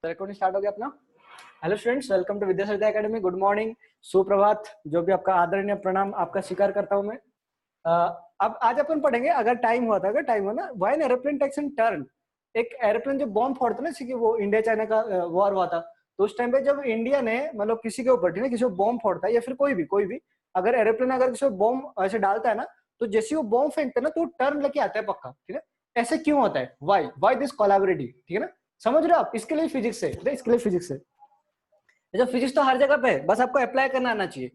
Recording start हो गया अपना। Hello students, welcome to Vidyasagar academy. Good morning, सुप्रभात, जो भी आपका आदरणीय प्रणाम आपका स्वीकार करता हूं मैं। अब आज अपन पढ़ेंगे, अगर टाइम हुआ था, अगर टाइम हुआ ना, why an aeroplane takes an turn. एक एरोप्लेन जो बॉम्ब फोड़ता ना, जैसे कि वो इंडिया चाइना का वॉर हुआ था, तो उस टाइम पे जब इंडिया ने मतलब किसी के ऊपर, ठीक है, किसी को बॉम्ब फोड़ता है या फिर कोई भी अगर एरोप्लेन अगर किसी को बॉम्ब ऐसे डालता है ना, तो जैसे वो बॉम्ब फेंकते हैं ना, तो टर्न लेके आता है पक्का, ठीक है। ऐसे क्यों होता है, वाई दिस कोलैबोरेटिव, ठीक है ना। समझ रहे हो आप, इसके लिए फिजिक्स है, इसके लिए फिजिक्स है। जब फिजिक्स तो हर जगह पे है, बस आपको अप्लाई करना आना चाहिए,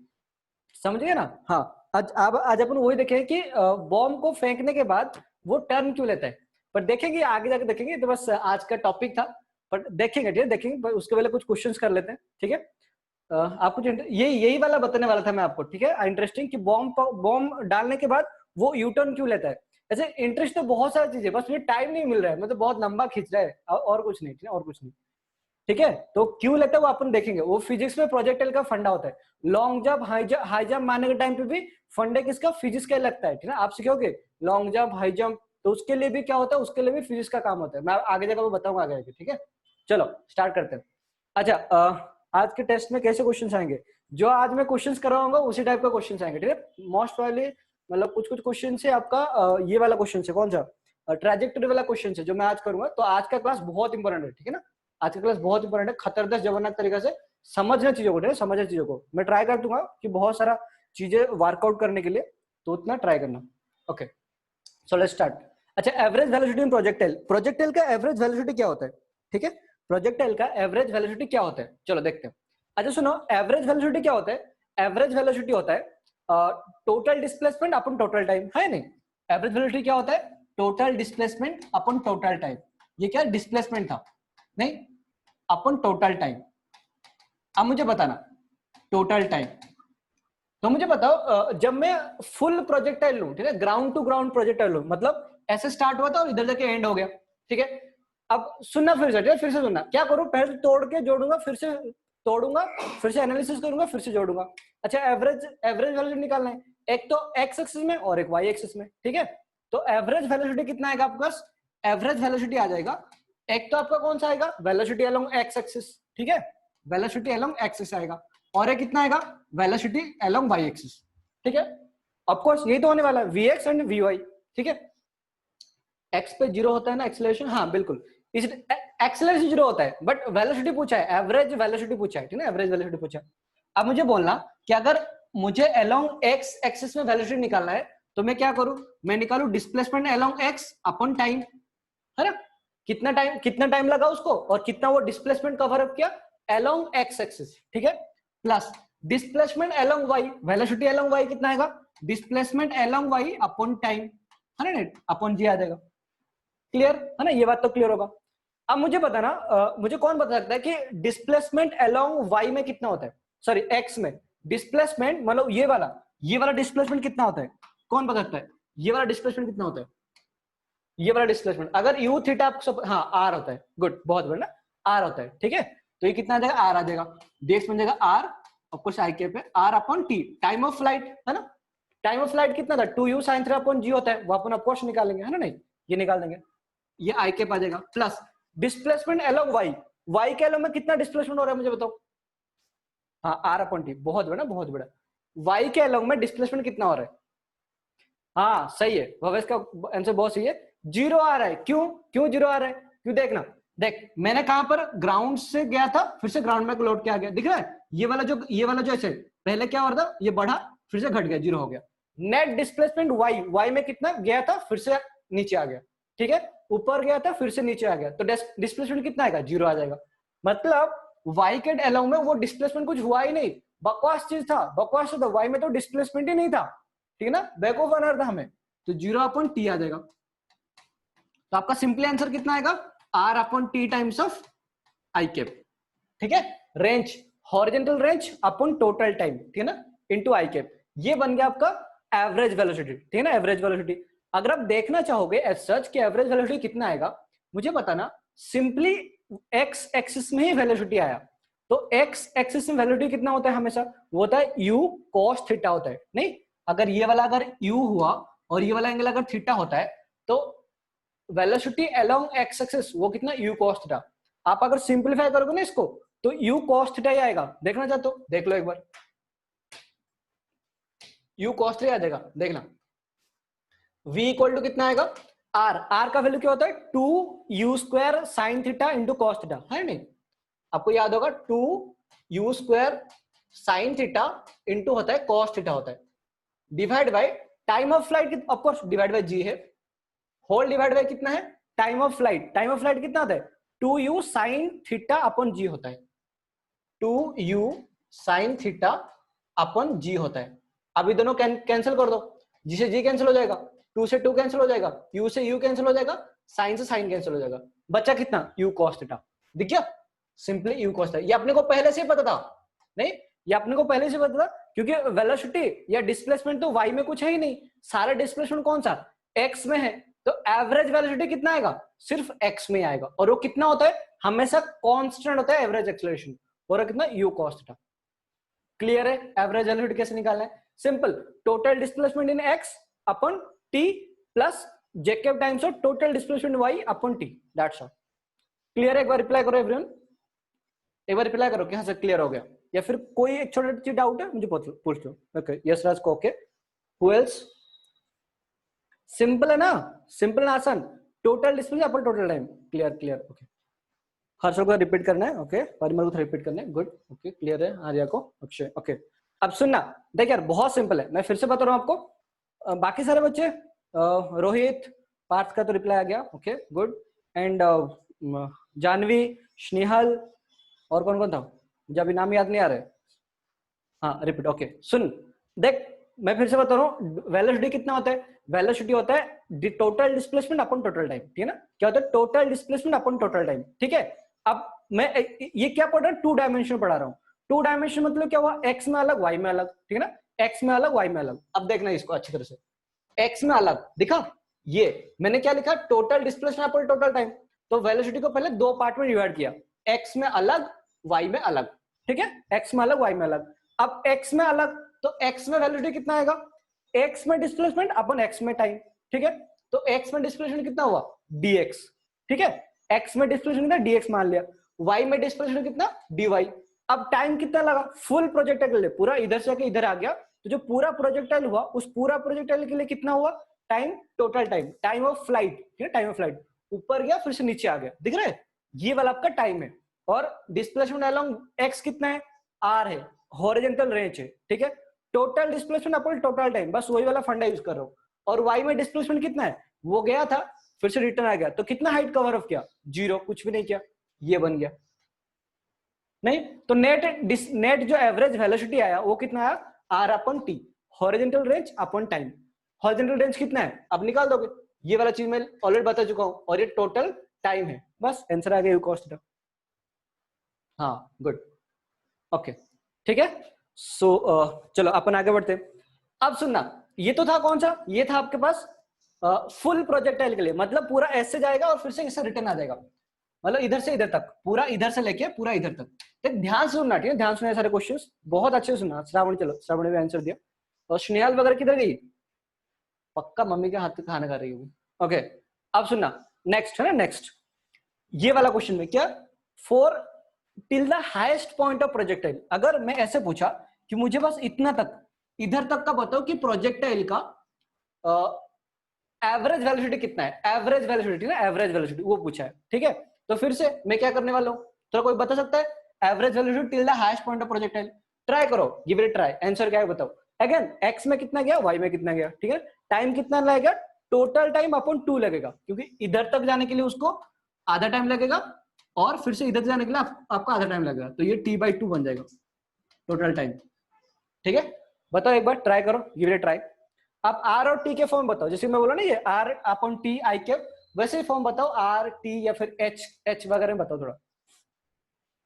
समझिए ना। हाँ, आज अपन वही देखें कि बॉम्ब को फेंकने के बाद वो टर्न क्यों लेता है, पर देखेंगे आगे जाके देखेंगे। तो बस आज का टॉपिक था, पर देखेंगे, ठीक है, देखेंगे, पर उसके पहले कुछ क्वेश्चंस कर लेते हैं, ठीक है। आपको यही वाला बताने वाला था मैं आपको, ठीक है, इंटरेस्टिंग कि बॉम्ब डालने के बाद वो यू टर्न क्यों लेता है। ऐसे इंटरेस्ट तो बहुत सारी चीजें, बस मुझे टाइम नहीं मिल रहा है, मतलब बहुत लंबा खींच रहा है, और कुछ नहीं, ठीक है, और कुछ नहीं, ठीक है। तो क्यों लेता है वो अपन देखेंगे। वो फिजिक्स में प्रोजेक्टाइल का फंडा होता है। लॉन्ग जंप, हाई जंप मारने के टाइम पे भी फंडे किसका, फिजिक्स का लगता है, ठीक है। आप सीखोगे लॉन्ग जंप, हाई जंप, तो उसके लिए भी क्या होता है, उसके लिए भी फिजिक्स का काम होता है। मैं आगे जाकर बताऊंगा आगे आगे, ठीक है। चलो स्टार्ट करते हैं। अच्छा, आज के टेस्ट में कैसे क्वेश्चन आएंगे, जो आज मैं क्वेश्चन करवाऊंगा उसी टाइप का क्वेश्चन आएंगे, ठीक है। मोस्ट वाले मतलब कुछ क्वेश्चन से आपका ये वाला क्वेश्चन है, कौन सा, ट्रैजेक्टरी वाला क्वेश्चन है जो मैं आज करूंगा। तो आज का क्लास बहुत इंपॉर्टेंट है, ठीक है ना। आज का क्लास बहुत इंपॉर्टेंट है, खतरनाक जबरदस्त तरीके से समझना चीजों को, समझना चीजों को मैं ट्राई कर दूंगा कि बहुत सारा चीजें वर्कआउट करने के लिए, तो उतना ट्राई करना। Okay, so let's start. अच्छा, एवरेज वेलोसिटी इन प्रोजेक्टाइल का एवरेज वेलोसिटी क्या होता है, ठीक है। प्रोजेक्टाइल का एवरेज वेलोसिटी क्या होता है, चलो देखते हैं। अच्छा सुनो, एवरेज वेलोसिटी क्या होता है। एवरेज वेलोसिटी होता है टोटल डिस्प्लेसमेंट अपन टोटल टाइम, है नहीं। एवरेज वेलोसिटी क्या होता है, टोटल डिस्प्लेसमेंट अपन टोटल टाइम। ये क्या डिस्प्लेसमेंट था, नहीं, अपन टोटल टाइम। अब मुझे बताना टोटल टाइम, तो मुझे बताओ जब मैं फुल प्रोजेक्टाइल लूं, ठीक है, ग्राउंड टू ग्राउंड प्रोजेक्टाइल लूं, मतलब ऐसे स्टार्ट हुआ था और इधर जाके एंड हो गया, ठीक है। अब सुनना फिर से, ठीक है, फिर से सुनना, क्या करूं, पहले तो तोड़ के जोड़ूंगा, फिर से तोड़ूंगा, फिर से एनालिसिस करूंगा, फिर से जोड़ूंगा। अच्छा, एवरेज वेलोसिटी निकालना है, एक तो एक्स एक्सिस में और एक वाई एक्सिस में, ठीक है। तो एवरेज वेलोसिटी कितना आएगा आपके पास, एवरेज वेलोसिटी आ जाएगा, एक तो आपका कौन सा आएगा, वेलोसिटी अलोंग एक्स एक्सिस, ठीक है, वेलोसिटी अलोंग एक्सिस आएगा, और एक कितना आएगा, वेलोसिटी अलोंग वाई एक्सिस, ठीक है। ऑफ कोर्स यही तो होने वाला है, वीएक्स एंड वीवाई, ठीक है। एक्स पे जीरो होता है ना एक्सेलरेशन, हाँ बिल्कुल, इस एक्सेलरेशन जीरो होता है, बट वेलोसिटी पूछा है, एवरेज वेलोसिटी पूछा है, ठीक है, एवरेज वेलोसिटी पूछा है। अब मुझे बोलना कि अगर मुझे अलोंग एक्स एक्सिस में वेलोसिटी निकालना है, तो मैं क्या करूं, मैं निकालू displacement along X upon time, है ना। कितना टाइम लगा उसको, और कितना वो डिस्प्लेसमेंट कवर अप किया अलोंग एक्स एक्सिस, ठीक है, plus displacement along Y, velocity along Y कितना आएगा, displacement along Y upon time, है ना, अपॉन जी आ जाएगा। क्लियर है ना, ये बात तो क्लियर होगा। अब मुझे बताना, मुझे कौन बता सकता है कि डिस्प्लेसमेंट अलोंग वाई में कितना होता है, सॉरी एक्स में डिस्प्लेसमेंट, मतलब ये वाला डिस्प्लेसमेंट कितना होता है, कौन बता सकता है, ये वाला डिस्प्लेसमेंट कितना होता है, ये वाला डिस्प्लेसमेंट अगर यू थीटा आपको, हाँ आर होता है, गुड, बहुत बढ़िया, आर होता है, ठीक है। तो ये कितना आ जाएगा, आर आ जाएगा, डेक्स बन जाएगा आर, ऑफकोर्स आई के पे R upon T, time of flight, है ना। टाइम ऑफ फ्लाइट कितना था, 2u sin 3 अपॉन जी होता है, वो अपन ऑफकोर्स निकालेंगे, है ना, नहीं ये निकाल देंगे, ये आई के आ जाएगा, प्लस डिस्प्लेसमेंट अलोंग वाई के अलोंग में कितना डिस्प्लेसमेंट हो रहा है मुझे बताओ, हाँ आर अपॉन टी, बहुत बड़ा बहुत बड़ा। वाई के अलोंग में डिस्प्लेसमेंट कितना हो रहा है, हाँ सही है भवेश का आंसर बहुत सही है, जीरो आ रहा है। क्यों क्यों जीरो आ रहा है, क्यों, देखना, देख मैंने कहां पर ग्राउंड से गया था, फिर से ग्राउंड में लौट के आ गया, दिख रहा है, ये वाला जो ऐसे पहले क्या हो रहा था, ये बढ़ा फिर से घट गया, जीरो हो गया। नेट डिस्प्लेसमेंट वाई में कितना गया था, फिर से नीचे आ गया, ठीक है, ऊपर गया था फिर से नीचे आ गया, तो डिस्प्लेसमेंट कितना आएगा, जीरो आ जाएगा। मतलब वाई के अलोंग में वो डिस्प्लेसमेंट कुछ हुआ ही नहीं, बकवास चीज था, बकवास था, वाई में तो डिस्प्लेसमेंट ही नहीं था, ठीक है ना, बैकऑफ बनर था हमें, तो जीरो अपॉन टी आ जाएगा। तो आपका सिंपली आंसर कितना आएगा, R upon T times of I cap, ठीक है, range, horizontal range upon total time, ठीक है ना, इनटू आई कैप, ये बन गया आपका एवरेज वेलोसिटी, ठीक है ना, एवरेज वेलोसिटी। अगर आप देखना चाहोगे एज सच कि एवरेज वेलोसिटी कितना आएगा, मुझे बताना, सिंपली एक्स एक्सिस में ही वेलोसिटी आया, तो एक्स एक्सिस में वेलोसिटी कितना होता है हमेशा, वो होता है यू कॉस थीटा होता है, नहीं, अगर ये वाला अगर u हुआ और ये वाला एंगल अगर थीटा होता है, तो वेलोसिटी अलोंग एक्स एक्सिस वो कितना u cos थीटा। आप अगर सिंप्लीफाई करोगे ना इसको तो u cos थीटा ही आएगा। देखना चाहते हो देख लो एक बार, u cos थीटा आ जाएगा, देखना v इक्वल टू कितना आएगा, r का वैल्यू क्या होता है 2u² sin theta into cos theta, है नहीं? आपको याद होगा 2u² sin थीटा इंटू होता है कॉस थीटा होता है, divide by time of flight, of course divide by g है, होल डिवाइड बाय कितना है time of flight, time of flight कितना होता है 2u sin theta upon g होता है, 2u sin theta upon g होता है। अभी दोनों कैंसिल कर दो, g से g कैंसिल हो जाएगा, 2 से 2 कैंसिल हो जाएगा, u से u कैंसिल हो जाएगा, sin से sin कैंसिल हो जाएगा, बचा कितना u cos थीटा, दिख गया सिंपली u cos थीटा। ये अपने को पहले से ही पता था, नहीं ये अपने को पहले से पता था क्योंकि वेलोसिटी या डिस्प्लेसमेंट तो y में कुछ है ही नहीं, सारा डिस्प्लेसमेंट कौन सा x में है, तो एवरेज वेलोसिटी कितना आएगा सिर्फ x में आएगा, और वो कितना होता है हमेशा कांस्टेंट होता है एवरेज एक्सेलरेशन, और कितना u cos थीटा। क्लियर है एवरेज वेलोसिटी कैसे निकालना है, simple, total displacement in x upon t plus Jacob times of total displacement y upon t, that's all. Clear है? एक बार रिप्लाई करो एवरीवन, एक बार रिप्लाई करो कि हाँ सर क्लियर हो गया, या फिर कोई एक छोटा सी डाउट है मुझे पूछ लो। ओके यस राज को, ओके हु एल्स? सिंपल है ना, सिंपल ना आसान, total displacement upon total time, clear clear, okay. Harshal को रिपीट करना है, ओके परिमल को रिपीट करना है, गुड, ओके क्लियर है, आर्या को, अक्षय, ओके। अब सुनना, देख यार बहुत सिंपल है, मैं फिर से बता रहा हूँ आपको, बाकी सारे बच्चे, रोहित पार्थ का तो रिप्लाई आ गया, okay good, and Janhvi, Snehal, और कौन कौन था मुझे अभी नाम याद नहीं आ रहे, हाँ रिपीट, ओके। सुन देख मैं फिर से बता रहा हूँ, वेलोसिटी कितना होता है, वेलोसिटी होता है total displacement upon total time, ठीक है ना, क्या होता है total displacement upon total time, ठीक है। अब मैं ये क्या पढ़ रहा हूँ, 2 डायमेंशन पढ़ा रहा हूँ, 2 डायमेंशन मतलब क्या हुआ, x में अलग y में अलग, ठीक है ना, x में अलग y में अलग। अब देखना इसको अच्छी तरह से, x में अलग दिखा, ये मैंने क्या लिखा total displacement upon total time, तो वेलोसिटी को पहले 2 पार्ट में डिवाइड किया, x में अलग y में अलग, ठीक है, x में अलग y में अलग। अब x में अलग तो x में वेलोसिटी कितना आएगा, x में डिस्प्लेसमेंट अपॉन x में टाइम, ठीक है, तो x में डिस्प्लेसमेंट कितना हुआ dx, ठीक है, x में डिस्प्लेसमेंट कितना dx मान लिया, y में डिस्प्लेसमेंट कितना dy। अब टाइम कितना लगा, फुल प्रोजेक्टाइल के लिए पूरा इधर से आके इधर आ गया, तो जो पूरा प्रोजेक्टाइल हुआ उस पूरा प्रोजेक्टाइल के लिए कितना हुआ time, total time, time of flight, ठीक है, टाइम ऑफ फ्लाइट, ऊपर गया फिर से नीचे आ गया, दिख रहा है, ये वाला आपका टाइम है। और डिस्प्लेसमेंट अलोंग x कितना है, r है, हॉरिजॉन्टल रेंज है, ठीक है, total displacement upon total time, बस वही वाला फंडा यूज कर रहा हूं। और y में डिस्प्लेसमेंट कितना है, वो गया था फिर से रिटर्न आ गया, तो कितना हाइट कवर ऑफ किया, 0, कुछ भी नहीं किया, ये बन गया। नहीं तो नेट जो एवरेज वेलोसिटी आया वो कितना आया, r upon t, horizontal range upon time, horizontal range कितना है अब निकाल दोगे, ये वाला चीज मैं ऑलरेडी बता चुका हूं, और ये टोटल टाइम है, बस आंसर आ गया u cos थीटा। हाँ गुड, ओके ठीक है। सो चलो अपन आगे बढ़ते। अब सुनना, ये तो था कौन सा, ये था आपके पास फुल प्रोजेक्टाइल के लिए, मतलब पूरा ऐसे जाएगा और फिर से इससे रिटर्न आ जाएगा, मतलब इधर से इधर तक, पूरा इधर से लेके पूरा इधर तक। तो ध्यान से सुनना, ठीक है, ध्यान सुनना सारे क्वेश्चंस, बहुत अच्छे से सुनना। श्रावणी, चलो श्रावणी ने आंसर दिया, और स्नेहल वगैरह किधर गई, पक्का मम्मी के हाथ का खाना खा रही होगी। ओके अब सुनना, नेक्स्ट है ना, नेक्स्ट ये वाला क्वेश्चन में क्या, for till the highest point of projectile, अगर मैं ऐसे पूछा कि मुझे बस इतना तक, इधर तक का बताओ कि प्रोजेक्टाइल का एवरेज वेलोसिटी कितना है, एवरेज वेलोसिटी ना, एवरेज वेलोसिटी वो पूछा है, ठीक है। तो फिर से मैं क्या करने वाला हूँ, तो कोई बता सकता है average velocity till the highest point of projectile, try करो, गिव इट ट्राई, आंसर क्या है बताओ। अगेन x में कितना गया, y में कितना गया, ठीक है, टाइम कितना लगेगा, टोटल टाइम अपॉन 2 लगेगा, क्योंकि इधर तक जाने के लिए उसको आधा टाइम लगेगा, और फिर से इधर जाने के लिए आपका आधा टाइम लगेगा, तो ये t/2 बन जाएगा टोटल टाइम, ठीक है। बताओ एक बार, ट्राई करो, गिव इट ट्राई। आप r और t के फॉर्म बताओ, जैसे मैं बोला ना ये r अपॉन t आई कैप, वैसे ही फॉर्म बताओ, r t या फिर h वगैरह में बताओ, थोड़ा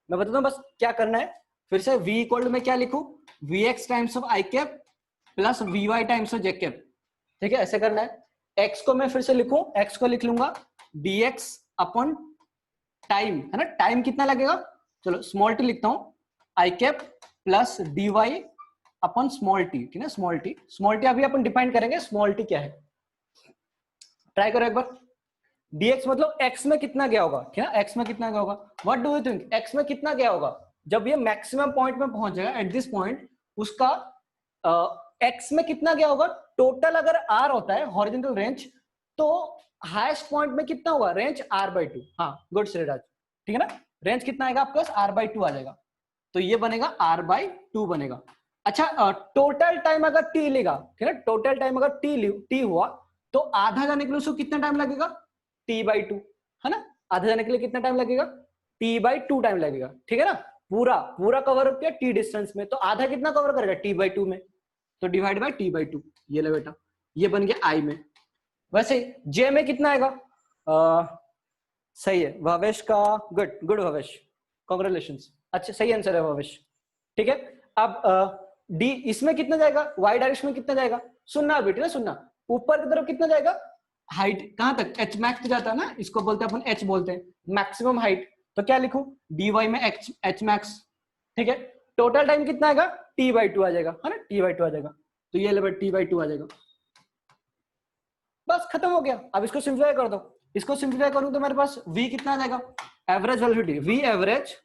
मैं बताता हूँ बस क्या करना है। फिर से v इक्वल टू में क्या लिखूं, vx times of I cap plus vy times of J cap, ठीक है, ऐसे करना है। x को मैं फिर से लिखूं, x को लिख लूंगा dx अपॉन टाइम, है ना, टाइम कितना लगेगा, चलो स्मॉल टी लिखता हूं, I cap plus dy upon small T, ठीक है, स्मॉल टी अभी अपन डिफाइन करेंगे स्मॉल टी क्या है, ट्राई करो एक बार, dx मतलब x में कितना गया होगा, ठीक है, x में कितना गया होगा. What do you think, x में कितना गया होगा जब ये मैक्सिमम पॉइंट में पहुंचेगा एट दिस पॉइंट, उसका x में कितना गया होगा. टोटल अगर r होता है हॉरिजॉन्टल रेंज, तो हाईएस्ट पॉइंट में कितना होगा, रेंज r/2. हाँ गुड श्रीराज, ठीक है ना. रेंज कितना आएगा आपके पास, r/2 आ जाएगा, तो ये बनेगा r/2 बनेगा. अच्छा टोटल टाइम अगर t लेगा, ठीक है, टोटल टाइम अगर t हुआ तो आधा जाने के लिए उसको कितना टाइम लगेगा, t/2, है ना. आधा जाने के लिए कितना टाइम लगेगा, t/2 टाइम लगेगा, ठीक है ना. पूरा पूरा कवर किया t डिस्टेंस में, तो आधा कितना कवर करेगा, t/2 में, तो डिवाइड बाय t/2. ये ले बेटा, ये बन गया i में. वैसे j में कितना आएगा, सही है भावेश का, गुड गुड भावेश, कांग्रेचुलेशंस, अच्छा सही आंसर है भावेश, ठीक है. अब d इसमें कितना जाएगा, y डायरेक्शन में कितना जाएगा, सुनना बेटे ना, सुनना, ऊपर की तरफ कितना जाएगा, हाइट कहां तक, h मैक्स जाता है ना, इसको बोलते हैं अपन h बोलते हैं मैक्सिमम हाइट, तो क्या लिखूं, dy में h मैक्स, ठीक है. टोटल टाइम कितना आएगा, t/2 आ जाएगा, है ना, t/2 आ जाएगा, तो ये लेवल t/2 आ जाएगा. बस खत्म हो गया. अब इसको सिंप्लीफाई कर दो, इसको सिंप्लीफाई करूं तो मेरे पास v कितना आ जाएगा, average velocity, v average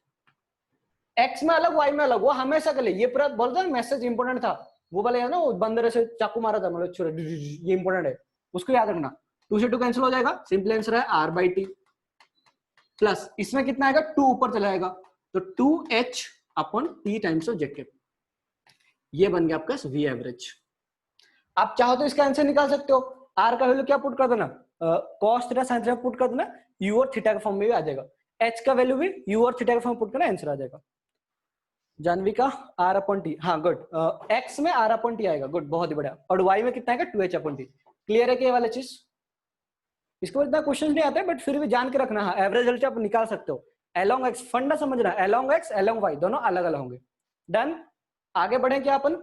x में अलग y में अलग, वो हमेशा के लिए, ये पूरा बोलते हैं मैसेज इंपोर्टेंट था, वो वाले है ना, वो बंदर से चाकू मारा था मतलब छुरा, ये इंपोर्टेंट है, उसको याद रखना. 2 से 2 कैंसिल हो जाएगा, सिंपल आंसर है r/t, प्लस इसमें कितना आएगा, 2 ऊपर चला जाएगा, तो 2h/t टाइम्स ऑफ जैकेट, ये बन गया आपका v एवरेज. आप चाहो तो इसका आंसर निकाल सकते हो, r का वैल्यू क्या पुट कर देना, cos theta sin theta put कर देना, u और थीटा के फॉर्म में भी आ जाएगा, h का वैल्यू भी u और थीटा के फॉर्म पुट करना, आंसर आ जाएगा. जानवी का r/t, हाँ गुड, x में r/t आएगा, गुड बहुत ही बढ़िया, और y में कितना आएगा, 2h/t. क्लियर है कि ये वाला चीज, इसको इतना क्वेश्चन नहीं आता है बट फिर भी जान के रखना. हाँ एवरेज रिजल्ट आप निकाल सकते हो, अलोंग x फंडा समझना, अलोंग x अलोंग y दोनों अलग अलग होंगे. डन, आगे बढ़े क्या अपन,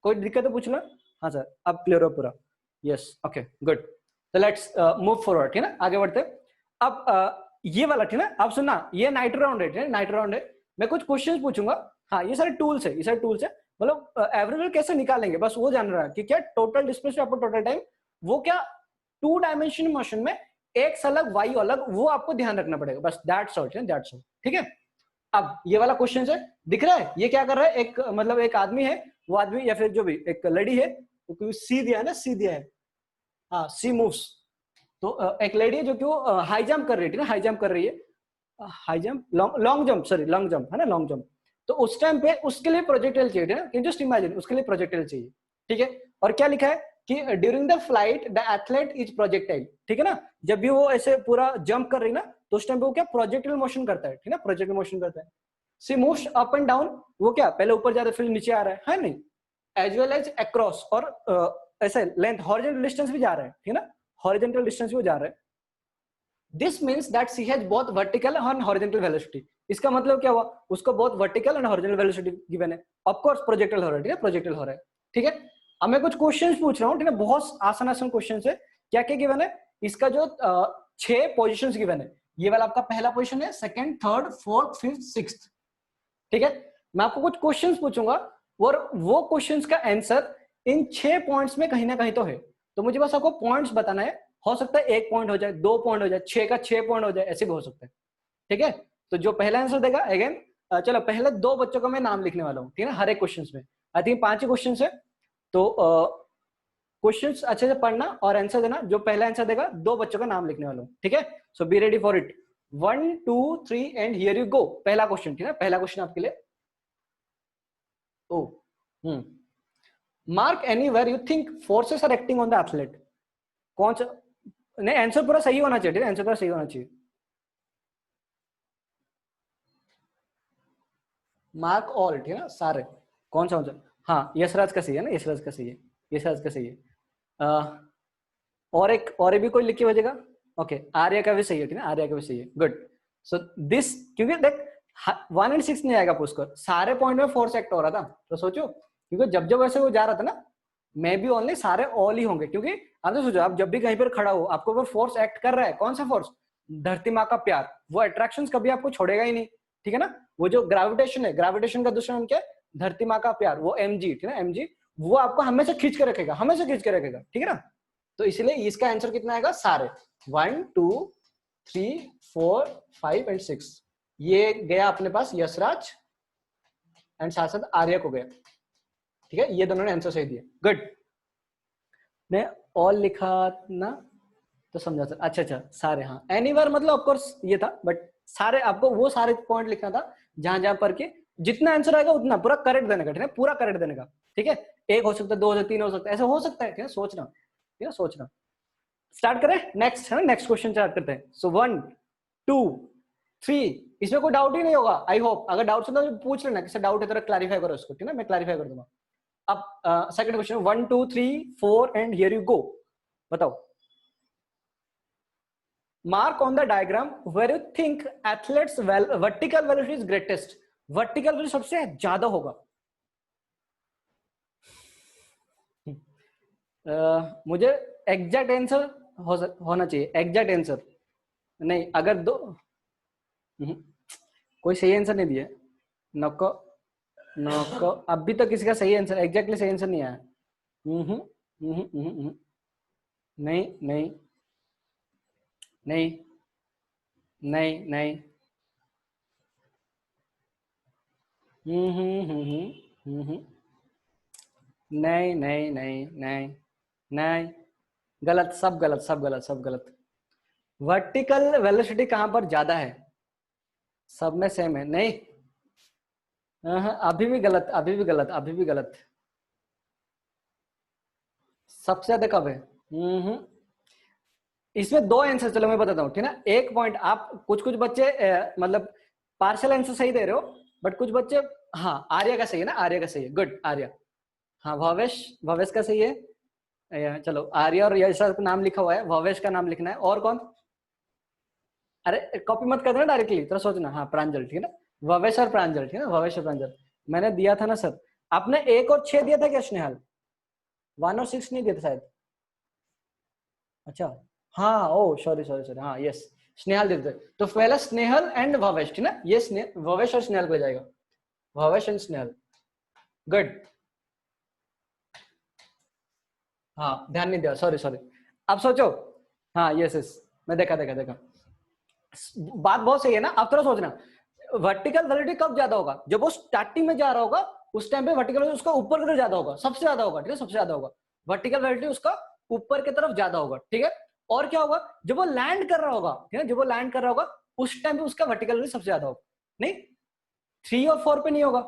कोई दिक्कत है पूछ लो. हाँ सर अब क्लियर हो पूरा, यस ओके गुड, तो लेट्स मूव फॉरवर्ड, ठीक है ना, आगे बढ़ते. अब ये वाला, ठीक है ना, अब सुनना, ये नाइट्रो राउंड है, नाइट्रो राउंड है, मैं कुछ क्वेश्चंस पूछूंगा. हाँ ये सारे टूल्स है, ये सारे टूल्स है, मतलब एवरेज कैसे निकालेंगे बस वो जान रहा है कि क्या total displacement upon total time, वो क्या 2 डायमेंशन मोशन में x अलग y अलग, वो आपको ध्यान रखना पड़ेगा, बस दैट्स ऑल, दैट्स ऑल, ठीक है. अब ये वाला क्वेश्चन है, दिख रहा है ये क्या कर रहा है, एक मतलब एक आदमी है, वो आदमी या फिर जो भी एक लड़ी है, वो सी दिया है ना, सी दिया है, हाँ सी मूव्स, तो एक लेडी है जो कि वो हाई जंप कर रही है, हाई जंप कर रही है, high jump, long jump, sorry long jump है ना, लॉन्ग जंप. तो उस टाइम पे उसके लिए प्रोजेक्टाइल चाहिए ना, जस्ट इमेजिन उसके लिए प्रोजेक्टाइल चाहिए, ठीक है. और क्या लिखा है कि during the flight the athlete is projectile, ठीक है ना, जब भी वो ऐसे पूरा जंप कर रही ना, तो उस टाइम पे वो क्या प्रोजेक्टाइल मोशन करता है, ठीक है ना, प्रोजेक्टाइल मोशन करता है. सी मूव्स अप एंड डाउन, वो क्या पहले ऊपर जा रहा है फिर नीचे आ रहा है नहीं, एज वेल एज अक्रॉस, और ऐसे लेंथ हॉरिजॉन्टल डिस्टेंस भी जा रहा है, ठीक है ना, हॉरिजॉन्टल डिस्टेंस भी जा रहा है. This means that she has both vertical and horizontal velocity. इसका मतलब क्या हुआ, उसको बहुत vertical and horizontal velocity given है, ऑफ कोर्स प्रोजेक्टाइल हो रहा है, ठीक है, प्रोजेक्टाइल हो रहा है, ठीक है. अब मैं कुछ क्वेश्चंस पूछ रहा हूँ, ठीक है, बहुत आसान आसान क्वेश्चंस है. क्या क्या गिवन है, इसका जो 6 पोजीशंस गिवन है, ये वाला आपका पहला पोजीशन है, second, third, fourth, fifth, sixth, ठीक है. मैं आपको कुछ क्वेश्चंस पूछूंगा और वो क्वेश्चंस का आंसर इन 6 पॉइंट्स में कहीं ना कहीं तो है, तो मुझे बस आपको पॉइंट्स बताना है. हो सकता है 1 पॉइंट हो जाए, 2 पॉइंट हो जाए, 6 का 6 पॉइंट हो जाए, ऐसे भी हो सकता है, ठीक है. तो जो पहला आंसर देगा, अगेन चलो पहले 2 बच्चों का मैं नाम लिखने वाला हूँ, ठीक है ना, हर एक क्वेश्चन में, आई थिंक 5 ही क्वेश्चन है, तो क्वेश्चंस अच्छे से पढ़ना और आंसर देना. जो पहला आंसर देगा 2 बच्चों का नाम लिखने वाला हूँ, ठीक है. So be ready for it, 1 2 3 and here you go. पहला क्वेश्चन, ठीक है, पहला क्वेश्चन आपके लिए. Mark anywhere you think forces are acting on the athlete. कौन सा, नहीं आंसर पूरा सही होना चाहिए, आंसर पूरा सही होना चाहिए. मार्क ऑल, ठीक है ना, सारे, कौन सा होता, हाँ यशराज का सही है ना, यशराज का सही है, यशराज का सही है. और भी कोई लिख के भेजेगा, ओके, आर्या का भी सही है, ठीक है, आर्या का भी सही है, गुड. सो दिस, क्योंकि देख 1 and 6 नहीं आएगा पुष्कर, सारे पॉइंट में फोर्स एक्ट हो रहा था, तो सोचो, क्योंकि जब जब ऐसे वो जा रहा था ना, मैं भी ओनली सारे ऑल ही होंगे, क्योंकि आप तो सोचो, आप जब भी कहीं पर खड़ा हो, आपको वो फोर्स एक्ट कर रहा है, कौन सा फोर्स, धरती माँ का प्यार, वो अट्रैक्शन कभी आपको छोड़ेगा ही नहीं, ठीक है ना. वो जो ग्रेविटेशन है, ग्रेविटेशन का दूसरा नाम क्या है, धरती माँ का प्यार, वो mg, ठीक है ना, mg, वो आपको हमेशा खींच के रखेगा, हमेशा खींच के रखेगा, ठीक है ना. तो इसलिए इसका आंसर कितना आएगा सारे 1 2 3 4 5 एंड 6 ये गया अपने पास यशराज एंड साथ साथ आर्या को गया। ठीक है, ये दोनों ने आंसर सही दिया। गुड। मैं ऑल लिखा ना तो समझा सर। अच्छा सारे, हाँ एनीवेयर मतलब ऑफ कोर्स ये था, बट सारे आपको वो सारे पॉइंट लिखना था जहां जहां पर के जितना आंसर आएगा उतना पूरा करेक्ट देने का। ठीक है, पूरा करेक्ट देने का। ठीक है, एक हो सकता है, दो हो सकता है, तीन हो सकता है, ऐसा हो सकता है। ठीक है, सोचना, ठीक है सोचना। स्टार्ट करें नेक्स्ट, है ना, नेक्स्ट क्वेश्चन स्टार्ट करते हैं। सो 1 2 3 इसमें कोई डाउट ही नहीं होगा आई होप। अगर डाउट होता तो पूछ लेना, किसी डाउट है तो क्लैरिफाई करो उसको। ठीक है, मैं क्लैरिफाई कर दूंगा। अब second question 1 2 3 4 and here you go. बताओ, mark on the diagram where you think athletes vertical velocity is greatest। vertical velocity सबसे ज्यादा होगा। मुझे एग्जैक्ट आंसर होना चाहिए, एग्जैक्ट आंसर नहीं। अगर दो कोई सही आंसर नहीं दिया, नको नको, अभी तो किसी का सही आंसर, एग्जैक्टली सही आंसर नहीं आया। नहीं नहीं नहीं नहीं नहीं नहीं नहीं नहीं नहीं नहीं, गलत, सब गलत, सब गलत, सब गलत। वर्टिकल वेलोसिटी कहां पर ज्यादा है? सब में सेम है? नहीं, अभी भी गलत, अभी भी गलत, अभी भी गलत। सबसे ज्यादा कब है? इसमें दो आंसर, चलो मैं बताता हूँ। ठीक है ना, एक पॉइंट आप कुछ बच्चे मतलब पार्शियल आंसर सही दे रहे हो, बट कुछ बच्चे, हाँ आर्या का सही है ना, आर्या का सही है। गुड, आर्या। हाँ भवेश, भवेश का सही है। चलो आर्या और यश का नाम लिखा हुआ है, भवेश का नाम लिखना है। और कौन? अरे कॉपी मत कर देना डायरेक्टली, थोड़ा सोचना। हाँ प्रांजल, ठीक है ना, भवेश और प्रांजल। ठीक है ना, भवेश और प्रांजल मैंने दिया था ना सर। आपने 1 और 6 दिया था क्या स्नेहल? 1 और 6 नहीं दिया था शायद। अच्छा हाँ, ओ सॉरी सॉरी सॉरी, हाँ यस, स्नेहल देते। तो पहला स्नेहल एंड भवेश, ठीक ना, ये भवेश और स्नेहल को जाएगा, भवेश एंड स्नेहल। गुड। हाँ ध्यान नहीं दिया, सॉरी सॉरी। अब सोचो, हाँ यस यस, मैं देखा देखा देखा, बात बहुत सही है ना। अब थोड़ा सोचना, वर्टिकल वेलोसिटी कब ज्यादा होगा? जब वो स्टार्टिंग में जा रहा होगा, उस टाइम पे वर्टिकल वेलोसिटी उसका ऊपर की तरफ ज्यादा होगा, सबसे ज्यादा होगा। ठीक है, सबसे ज्यादा होगा वर्टिकल वेलोसिटी उसका ऊपर की तरफ ज्यादा होगा। ठीक है, और क्या होगा? जब वो लैंड कर रहा होगा, ठीक है, जब वो लैंड कर रहा होगा उस टाइम पे उसका वर्टिकल वेलोसिटी सबसे ज्यादा होगा। नहीं, 3 और 4 पे नहीं होगा।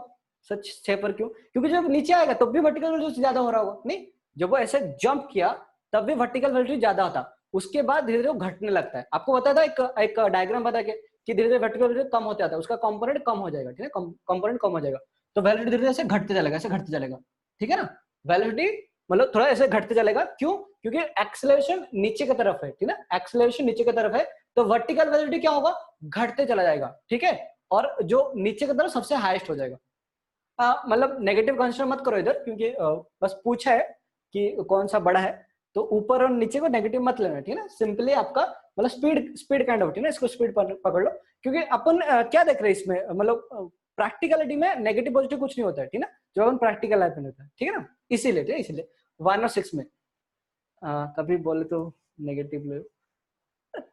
सच 6 पर क्यों? क्योंकि जब नीचे आएगा तब भी वर्टिकल वेलोसिटी ज्यादा हो रहा होगा। नहीं, जब वो ऐसे जंप किया तब भी वर्टिकल वेलोसिटी ज्यादा होता, उसके बाद धीरे धीरे वो घटने लगता है। आपको बताया था एक डायग्राम बता के कि धीरे धीरे वर्टिकल वेलोसिटी कम होता है, उसका कंपोनेंट कम हो जाएगा। ठीक है, कंपोनेंट कम हो जाएगा, तो वेलोसिटी धीरे धीरे ऐसे घटते चलेगा, ऐसे घटते चलेगा। ठीक है ना, वेलोसिटी मतलब थोड़ा ऐसे घटते चलेगा। क्यों? क्योंकि एक्सेलरेशन नीचे की तरफ है। ठीक है ना, एक्सेलरेशन नीचे की तरफ है, तो वर्टिकल वेलोसिटी क्या होगा? घटते चला जाएगा। ठीक है, और जो नीचे की तरफ सबसे हाईएस्ट हो जाएगा। मतलब नेगेटिव कंसीडर मत करो इधर, क्योंकि बस पूछा है कि कौन सा बड़ा है, तो ऊपर और नीचे को नेगेटिव मत लेना। ठीक है ना, सिंपली आपका मतलब स्पीड काइंड ऑफ, ठीक है ना, इसको स्पीड पकड़ लो। क्योंकि अपन क्या देख रहे हैं इसमें, मतलब प्रैक्टिकलिटी में नेगेटिव पॉजिटिव कुछ नहीं होता है। ठीक है ना, जो अपन प्रैक्टिकल लाइफ में होता है। ठीक है ना, इसीलिए, ठीक है, इसीलिए 1 और 6 में कभी बोले तो नेगेटिव ले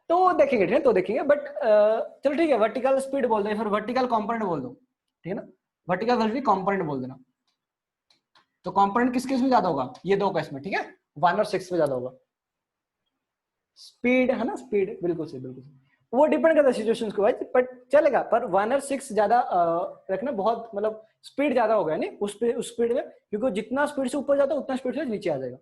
तो देखेंगे। ठीक है, तो देखेंगे, बट चलो ठीक है, वर्टिकल स्पीड बोल दो, फिर वर्टिकल कंपोनेंट बोल दो। ठीक है ना, वर्टिकल वेलोसिटी कंपोनेंट बोल देना। तो कंपोनेंट किस किस में ज्यादा होगा? ये दो केस में। ठीक है, 1 और 6 में ज्यादा होगा। स्पीड है ना, स्पीड बिल्कुल सही, बिल्कुल सही। वो डिपेंड करता है सिचुएशंस को भाई, बट चलेगा। पर 1 और 6 ज्यादा रखना, बहुत मतलब स्पीड ज्यादा होगा नहीं उस स्पीड में, क्योंकि जितना स्पीड से ऊपर जाता है उतना स्पीड से नीचे आ जाएगा।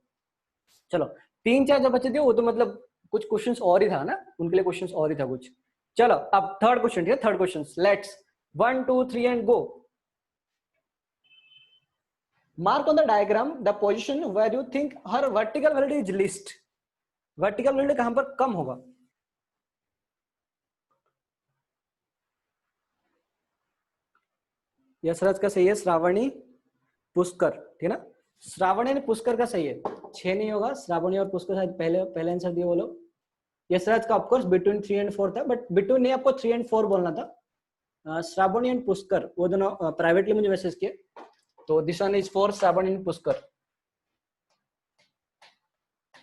चलो 3 4 जो बचे थे वो तो मतलब कुछ क्वेश्चंस और ही था ना, उनके लिए क्वेश्चंस और ही था कुछ। चलो अब थर्ड क्वेश्चन, ठीक है, third question, let's 1 2 3 and go. Mark on the diagram the position where you think her vertical velocity is least। Vertical velocity कहां पर कम होगा? यशराज का सही है, श्रावणी पुष्कर, ठीक है ना, श्रावणी ने पुष्कर का सही है। 6 नहीं होगा, श्रावणी और पुष्कर शायद पहले पहले आंसर दिए वो लोग। यशराज का ऑफकोर्स बिटवीन 3 एंड 4 था, बट बिटवीन नहीं, आपको 3 एंड 4 बोलना था। श्रावणी एंड पुष्कर वो दोनों प्राइवेटली मुझे मैसेज किए, तो this one is for Shravani and Pushkar.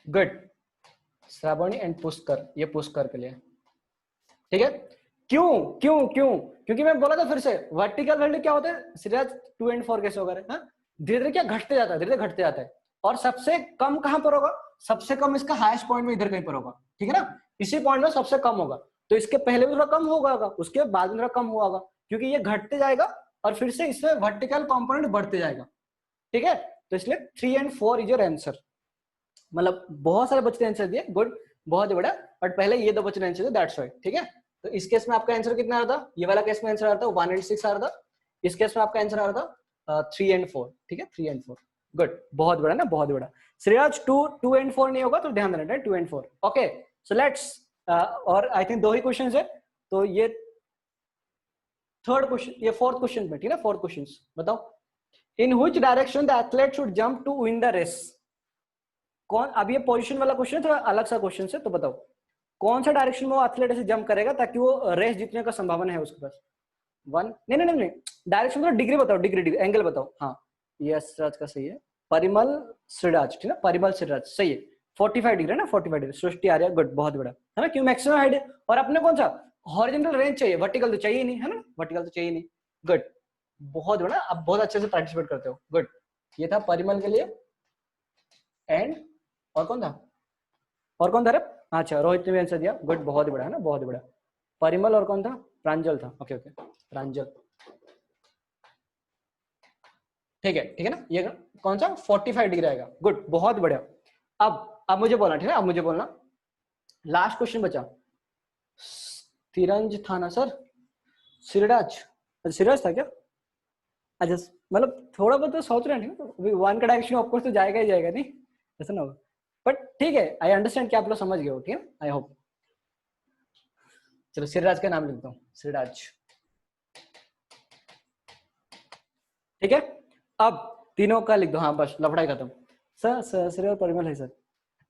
Good. Shravani and Pushkar, ये पुष्कर के लिए, ठीक है। क्यों क्यों क्यों? क्योंकि मैं बोला था फिर से, वर्टिकल वैल्यू क्या होता है सिराज, 2 and 4 कैसे होगा रे? धीरे धीरे क्या घटते जाता है, धीरे धीरे घटते जाता है। और सबसे कम कहां पर होगा? सबसे कम इसका हाईएस्ट पॉइंट में इधर कहीं पर होगा, ठीक है ना, इसी पॉइंट में सबसे कम होगा। तो इसके पहले भी थोड़ा कम होगा, उसके बाद में थोड़ा कम हुआ होगा, क्योंकि ये घटते जाएगा और फिर से इसमें वर्टिकल कंपोनेंट बढ़ते जाएगा, ठीक है। तो इसलिए 3 and 4 इज योर आंसर। मतलब बहुत सारे बच्चे आंसर दिए, गुड, बहुत बड़ा, बट पहले ये 2 बच्चे आंसर दिए, दैट्स राइट, ठीक है। तो इस केस में आपका आंसर कितना आ रहा था? ये वाला केस में आंसर आ रहा था 1 and 6 आ रहा था। इस केस में आपका आंसर आ रहा था 3 and 4, ठीक है, 3 and 4, गुड, बहुत बड़ा ना, बहुत बड़ा। श्रेयाज 2 and 4 नहीं होगा तो ध्यान देना है 2 and 4, ओके। सो लेट्स, और आई थिंक 2 ही क्वेश्चंस है, तो ये थर्ड क्वेश्चन, ये फोर्थ क्वेश्चन में, ठीक है, 4 क्वेश्चंस बताओ। In which direction the athlete should jump to win the race? कौन, अब ये पोजीशन वाला क्वेश्चन थोड़ा अलग सा क्वेश्चन है, तो बताओ कौन सा डायरेक्शन में वो एथलीट ऐसे जंप करेगा ताकि वो रेस जीतने का संभावना है उसके पास? 1, नहीं नहीं नहीं, डायरेक्शन तो डिग्री बताओ, डिग्री एंगल बताओ। हाँ, यस राज का सही है, परिमल श्रीराज, ठीक है, परिमल श्रीराज सही है, 45 डिग्री ना, 45 डिग्री। सृष्टि आर्या, गुड, बहुत बड़ा है ना, क्यों मैक्सिमम हाइट है। और अपने कौन सा हॉरिजॉन्टल रेंज चाहिए, वर्टिकल तो चाहिए नहीं, है ना, वर्टिकल तो चाहिए नहीं, गुड, बहुत बड़ा, आप बहुत अच्छे से पार्टिसिपेट करते हो, गुड। ये था परिमल के लिए, एंड और कौन था, और कौन था रे? अच्छा, रोहित ने भी आंसर दिया, गुड, बहुत बड़ा है ना, बहुत बड़ा। परिमल और कौन था? प्रांजल था, ओके ओके, प्रांजल, ठीक है ना। ये कौन सा 45 डिग्री आएगा, गुड, बहुत बढ़िया। अब मुझे बोलना, ठीक है, अब मुझे बोलना, लास्ट क्वेश्चन बचा। तिरंज था ना सर, सिरडाज, सिरज था क्या? अच्छा, मतलब थोड़ा बहुत तो सोच रहे हैं, ठीक है, 1 का डायरेक्शन ऑफकोर्स तो जाएगा ही जाएगा, नहीं ऐसा ना होगा, बट ठीक है, आई अंडरस्टैंड कि आप लोग समझ गए हो, ठीक है, आई होप। चलो सिरराज का नाम लिखता हूँ, सिरराज, ठीक है। अब तीनों का लिख दो, हाँ बस लफड़ा ही खत्म। सर सर और परिमल है सर,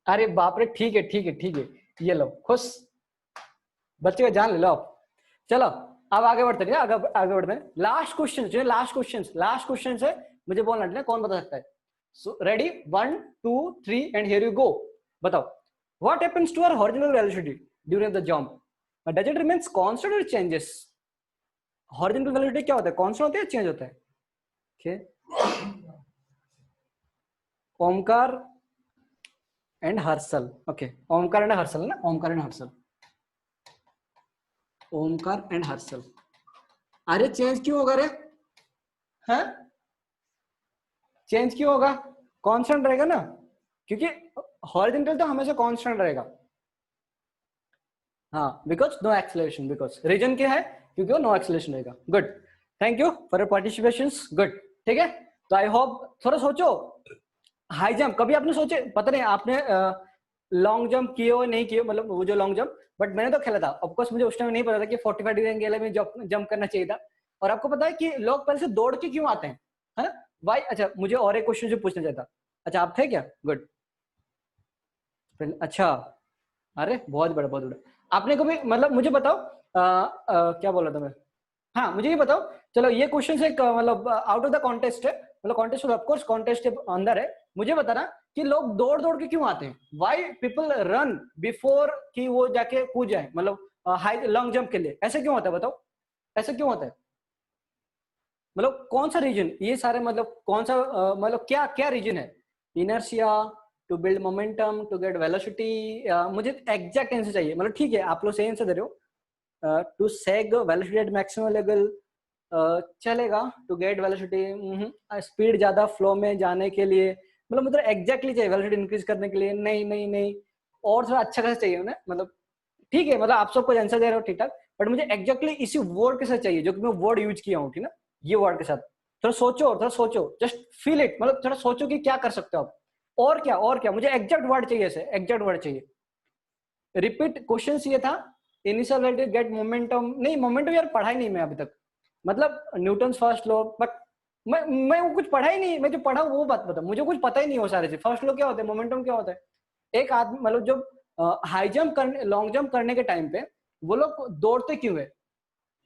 अरे बाप रे, ठीक है ठीक है ठीक है, ये लो खुश, बच्चे का जान ले लो आप। चलो अब आगे बढ़ते हैं, आगे बढ़ते हैं। लास्ट क्वेश्चन, जो लास्ट क्वेश्चन है, मुझे बोलना है कौन बता सकता है। So ready, 1 2 3 and here you go. बताओ, what happens to our horizontal velocity during the jump? Does it remains constant और चेंजेस? हॉरिजॉन्टल वेलोसिटी क्या होता है, कांस्टेंट होता है, चेंज होता है? Okay, Omkar and Harshal, okay, Omkar and Harshal ना, ओमकार एंड हर्षल, ओमकार एंड हर्षल। अरे चेंज क्यों होगा रे? हैं, चेंज क्यों होगा? कांस्टेंट रहेगा ना, क्योंकि हॉरिजॉन्टल तो हमेशा कांस्टेंट रहेगा। हाँ, because no acceleration, because reason क्या है, क्योंकि वो नो एक्सेलरेशन रहेगा। Good, thank you for your participation, good, ठीक है। तो आई होप, थोड़ा सोचो, हाई जंप कभी आपने सोचे, पता नहीं आपने लॉन्ग जंप किए हो नहीं किए, मतलब वो जो लॉन्ग जंप, बट मैंने तो खेला था, ऑफकोर्स मुझे उस टाइम नहीं पता था कि 45 डिग्री एंगल में जंप करना चाहिए था। और आपको पता है कि लोग पहले से दौड़ के क्यों आते हैं, है ना, वाई? अच्छा, मुझे और एक क्वेश्चन जो पूछना चाहता, अच्छा आप थे क्या? गुड, अच्छा, अरे बहुत बड़ा, बहुत बड़ा। आपने कभी, मतलब मुझे बताओ, क्या बोला था मैं, हाँ मुझे ये बताओ, चलो ये क्वेश्चन से मतलब आउट ऑफ द कॉन्टेस्ट है, मतलब कॉन्टेस्ट ऑफ कोर्स कॉन्टेस्ट के अंदर है, मुझे बताना कि लोग दौड़ दौड़ के क्यों आते हैं, व्हाई पीपल रन बिफोर कि वो जाके कूद जाए, मतलब हाई लॉन्ग जंप के लिए, ऐसे क्यों होता है बताओ, ऐसे क्यों होता है? मतलब कौन सा रीजन, ये सारे मतलब कौन सा मतलब क्या क्या रीजन है? Inertia, to build momentum, to get velocity, मुझे एग्जैक्ट आंसर चाहिए, मतलब ठीक है आप लोग सही आंसर दे रहे हो, to set velocity at maximum level, चलेगा, टू गेट वेलोसिटी, स्पीड ज्यादा फ्लो में जाने के लिए, मतलब एग्जैक्टली चाहिए वेलोसिटी इंक्रीज करने के लिए, नहीं नहीं नहीं, और थोड़ा अच्छा खासा चाहिए उन्हें, मतलब ठीक है, मतलब आप सबको आंसर दे रहे हो ठीक ठाक, बट मुझे एग्जैक्टली इसी वर्ड के साथ चाहिए जो कि मैं वर्ड यूज किया हूँ, ठीक ना, ये वर्ड के साथ। थोड़ा सोचो, जस्ट फील इट, मतलब थोड़ा सोचो कि क्या कर सकते हो आप, और क्या, मुझे एग्जैक्ट वर्ड चाहिए, एग्जैक्ट वर्ड चाहिए। रिपीट क्वेश्चन ये था, इनिशियल वेलोसिटी गेट मोमेंटम, नहीं मोमेंटम यार पढ़ा ही नहीं मैं अभी तक, मतलब न्यूटन फर्स्ट लॉ, बट मैं वो कुछ पढ़ा ही नहीं, मैं जो पढ़ा वो बात बता, मुझे कुछ पता ही नहीं हो सारे से, फर्स्ट लॉ क्या होता है, मोमेंटम क्या होता है, एक आदमी मतलब जो हाई जंप करने, लॉन्ग जंप करने के टाइम पे वो लोग दौड़ते क्यों है?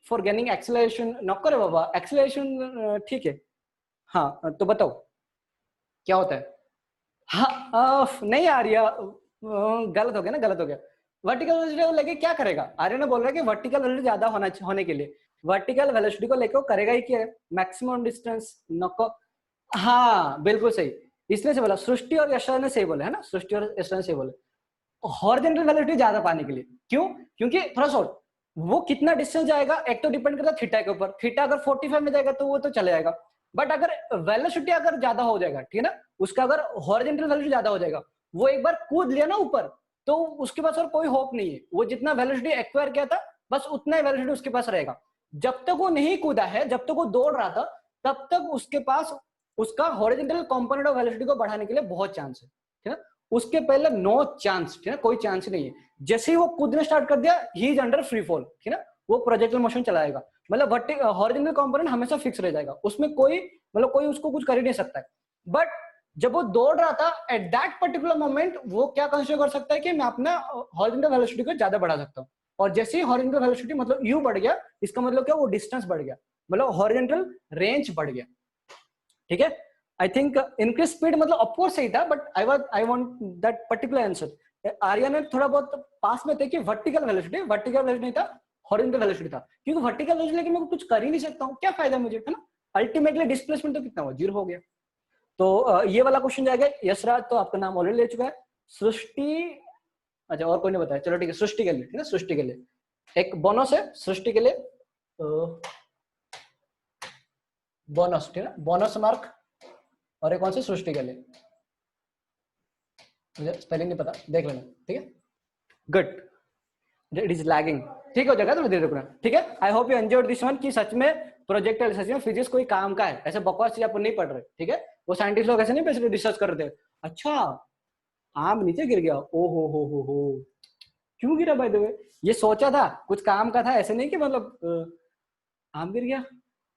फॉर गेनिंग एक्सेलरेशन, नॉक करे बाबा एक्सेलरेशन, ठीक है, हाँ तो बताओ क्या होता है? हाँ नहीं आ रही है, गलत हो गया ना, गलत हो गया। वर्टिकल वेलोसिटी को लेके क्या करेगा, आर्य ने बोल रहा है कि वर्टिकल वेलोसिटी ज्यादा होने के लिए वर्टिकल वेलोसिटी को लेकर करेगा ही क्या है, मैक्सिमम डिस्टेंस नको। हाँ बिल्कुल सही, इसने से बोला, सृष्टि और यशराज ने सही बोला है ना, सृष्टि और यशराज ने सही बोला हॉरिजॉन्टल वेलोसिटी ज्यादा पाने के लिए। क्यों? क्योंकि थोड़ा सा वो कितना डिस्टेंस जाएगा, एक तो डिपेंड करता है थीटा के ऊपर, थीटा अगर 45 में जाएगा तो वो तो चले जाएगा, बट अगर वेलोसिटी अगर ज्यादा हो जाएगा, ठीक है ना, उसका अगर हॉरिजॉन्टल वेलोसिटी ज्यादा हो जाएगा, वो एक बार कूद लिया ना ऊपर, तो उसके पास और कोई होप नहीं है, वो जितना वेलोसिटी एक्वायर किया था बस उतना ही वेलोसिटी उसके पास रहेगा। जब तक वो नहीं कूदा है, जब तक वो दौड़ रहा था, तब तक उसके पास उसका हॉरिजॉन्टल कंपोनेंट ऑफ वेलोसिटी को बढ़ाने के लिए बहुत चांस है, ठीक है। उसके पहले नो चांस, ठीक है, कोई चांस नहीं है। जैसे ही वो कूदने स्टार्ट कर दिया, he is under free fall, ठीक है ना, वो प्रोजेक्टाइल मोशन चलाएगा, मतलब हॉरिजॉन्टल कंपोनेंट हमेशा फिक्स रह जाएगा, उसमें कोई मतलब कोई उसको कुछ कर ही नहीं सकता है। बट जब वो दौड़ रहा था, एट दैट पर्टिकुलर मोमेंट वो क्या कंसीडर कर सकता है कि मैं अपना हॉरिजॉन्टल वेलोसिटी को ज्यादा बढ़ा सकता हूँ, और जैसे ही हॉरिजॉन्टल वेलोसिटी मतलब यू बढ़ गया, इसका मतलब क्या, वो डिस्टेंस बढ़ गया, मतलब हॉरिजॉन्टल रेंज बढ़ गया, ठीक है। आई थिंक इंक्रीज स्पीड मतलब ऑफकोर्स सही था, but I want that particular answer. Arya ने थोड़ा बहुत पास में थे कि वर्टिकल वेलोसिटी नहीं था, हॉरिजॉन्टल वेलोसिटी था, क्योंकि वर्टिकल वेलोसिटी लेके मैं कुछ कर ही नहीं सकता हूँ, क्या फायदा मुझे, है ना, अल्टीमेटली डिस्प्लेसमेंट तो कितना हुआ, 0 हो गया। तो ये वाला क्वेश्चन जाएगा। यशराज तो आपका नाम ऑलरेडी ले चुका है। सृष्टि, अच्छा और कोई नहीं बताया, चलो ठीक है, सृष्टि के लिए, ठीक है, सृष्टि के लिए एक बोनस है, सृष्टि के लिए बोनस, ठीक है, बोनस मार्क। और एक कौन सी, सृष्टि के लिए, मुझे स्पेलिंग नहीं पता, देख लेना, ठीक है, गुड, इट इज लैगिंग, ठीक हो जाएगा, तो धीरे रुकना, ठीक है। I hope you enjoyed this one, कि सच में प्रोजेक्ट, सच में फिजिक्स कोई काम का है, ऐसे बकवास चीज आप नहीं पढ़ रहे, ठीक है। वो साइंटिस्ट लोग ऐसे नहीं पैसे रिसर्च कर रहे थे, अच्छा आम नीचे गिर गया, ओ हो, क्यों गिरा, बाय द वे ये सोचा था कुछ काम का था, ऐसे नहीं कि मतलब आम गिर गया,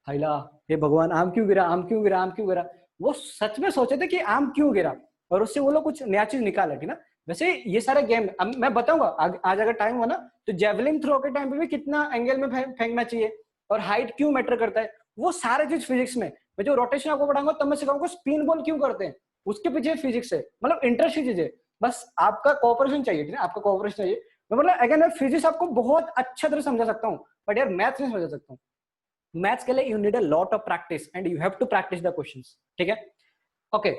हाइला हे भगवान, आम क्यों गिरा, आम क्यों गिरा, आम क्यों गिरा, वो सच में सोचे थे कि आम क्यों गिरा, और उससे वो लोग कुछ नया चीज निकाले, ठीक ना। वैसे ये सारे गेम मैं बताऊंगा आज अगर टाइम हुआ ना, तो जेवलिन थ्रो के टाइम पे भी कितना एंगल में फेंकना चाहिए, और हाइट क्यों मैटर करता है, वो सारे चीज फिजिक्स में, मैं जो रोटेशन आपको पढ़ाऊंगा तब मैं सिखाऊंगा स्पिन बॉल क्यों करते हैं, उसके पीछे फिजिक्स है, मतलब इंटरेस्ट की चीज है, बस आपका कोऑपरेशन चाहिए, ठीक है, आपका कोऑपरेशन चाहिए। मैं मतलब अगेन मैं फिजिक्स आपको बहुत अच्छा तरह समझा सकता हूँ, बट यार मैथ्स नहीं समझा सकता हूँ। मैथ्स के लिए you need a lot of practice and you have to practice the questions, ठीक है। Okay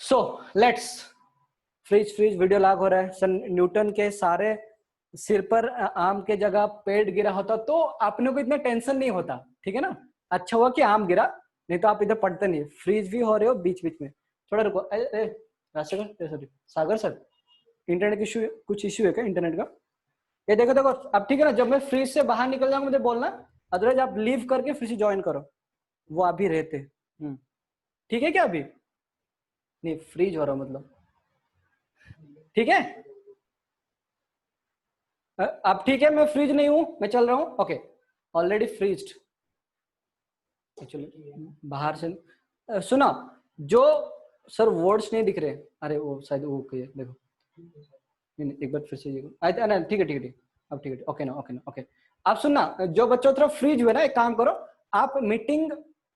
so let's, freeze video lag हो रहा है। सन न्यूटन के सारे सिर पर आम के जगह पेड़ गिरा होता तो आपने को इतना टेंशन नहीं होता, ठीक है ना, अच्छा हुआ कि आम गिरा, नहीं तो आप इधर पढ़ते नहीं, फ्रीज भी हो रहे हो बीच बीच में, थोड़ा रुको। सॉरी सागर सर, इंटरनेट की इशू, कुछ इशू है क्या इंटरनेट का? ये देखो देखो अब ठीक है ना, जब मैं फ्रीज से बाहर निकल जाऊंगा मुझे बोलना, अदरवाइज आप लीव करके फिर से ज्वाइन करो, वो अभी रहते, ठीक है क्या, अभी नहीं फ्रीज हो रहा मतलब, ठीक है अब ठीक है, मैं फ्रीज नहीं हूं, मैं चल रहा हूं, ओके ऑलरेडी फ्रीज्ड, एक्चुअली बाहर से सुना, जो सर वर्ड्स नहीं दिख रहे, अरे वो शायद वो देखो, नहीं एक बार फिर से ठीक है ठीक है ठीक है, अब ठीक है, ओके ना ओके ना ओके। आप सुनना, जो बच्चों तरफ फ्रीज हुए ना, एक काम करो, आप मीटिंग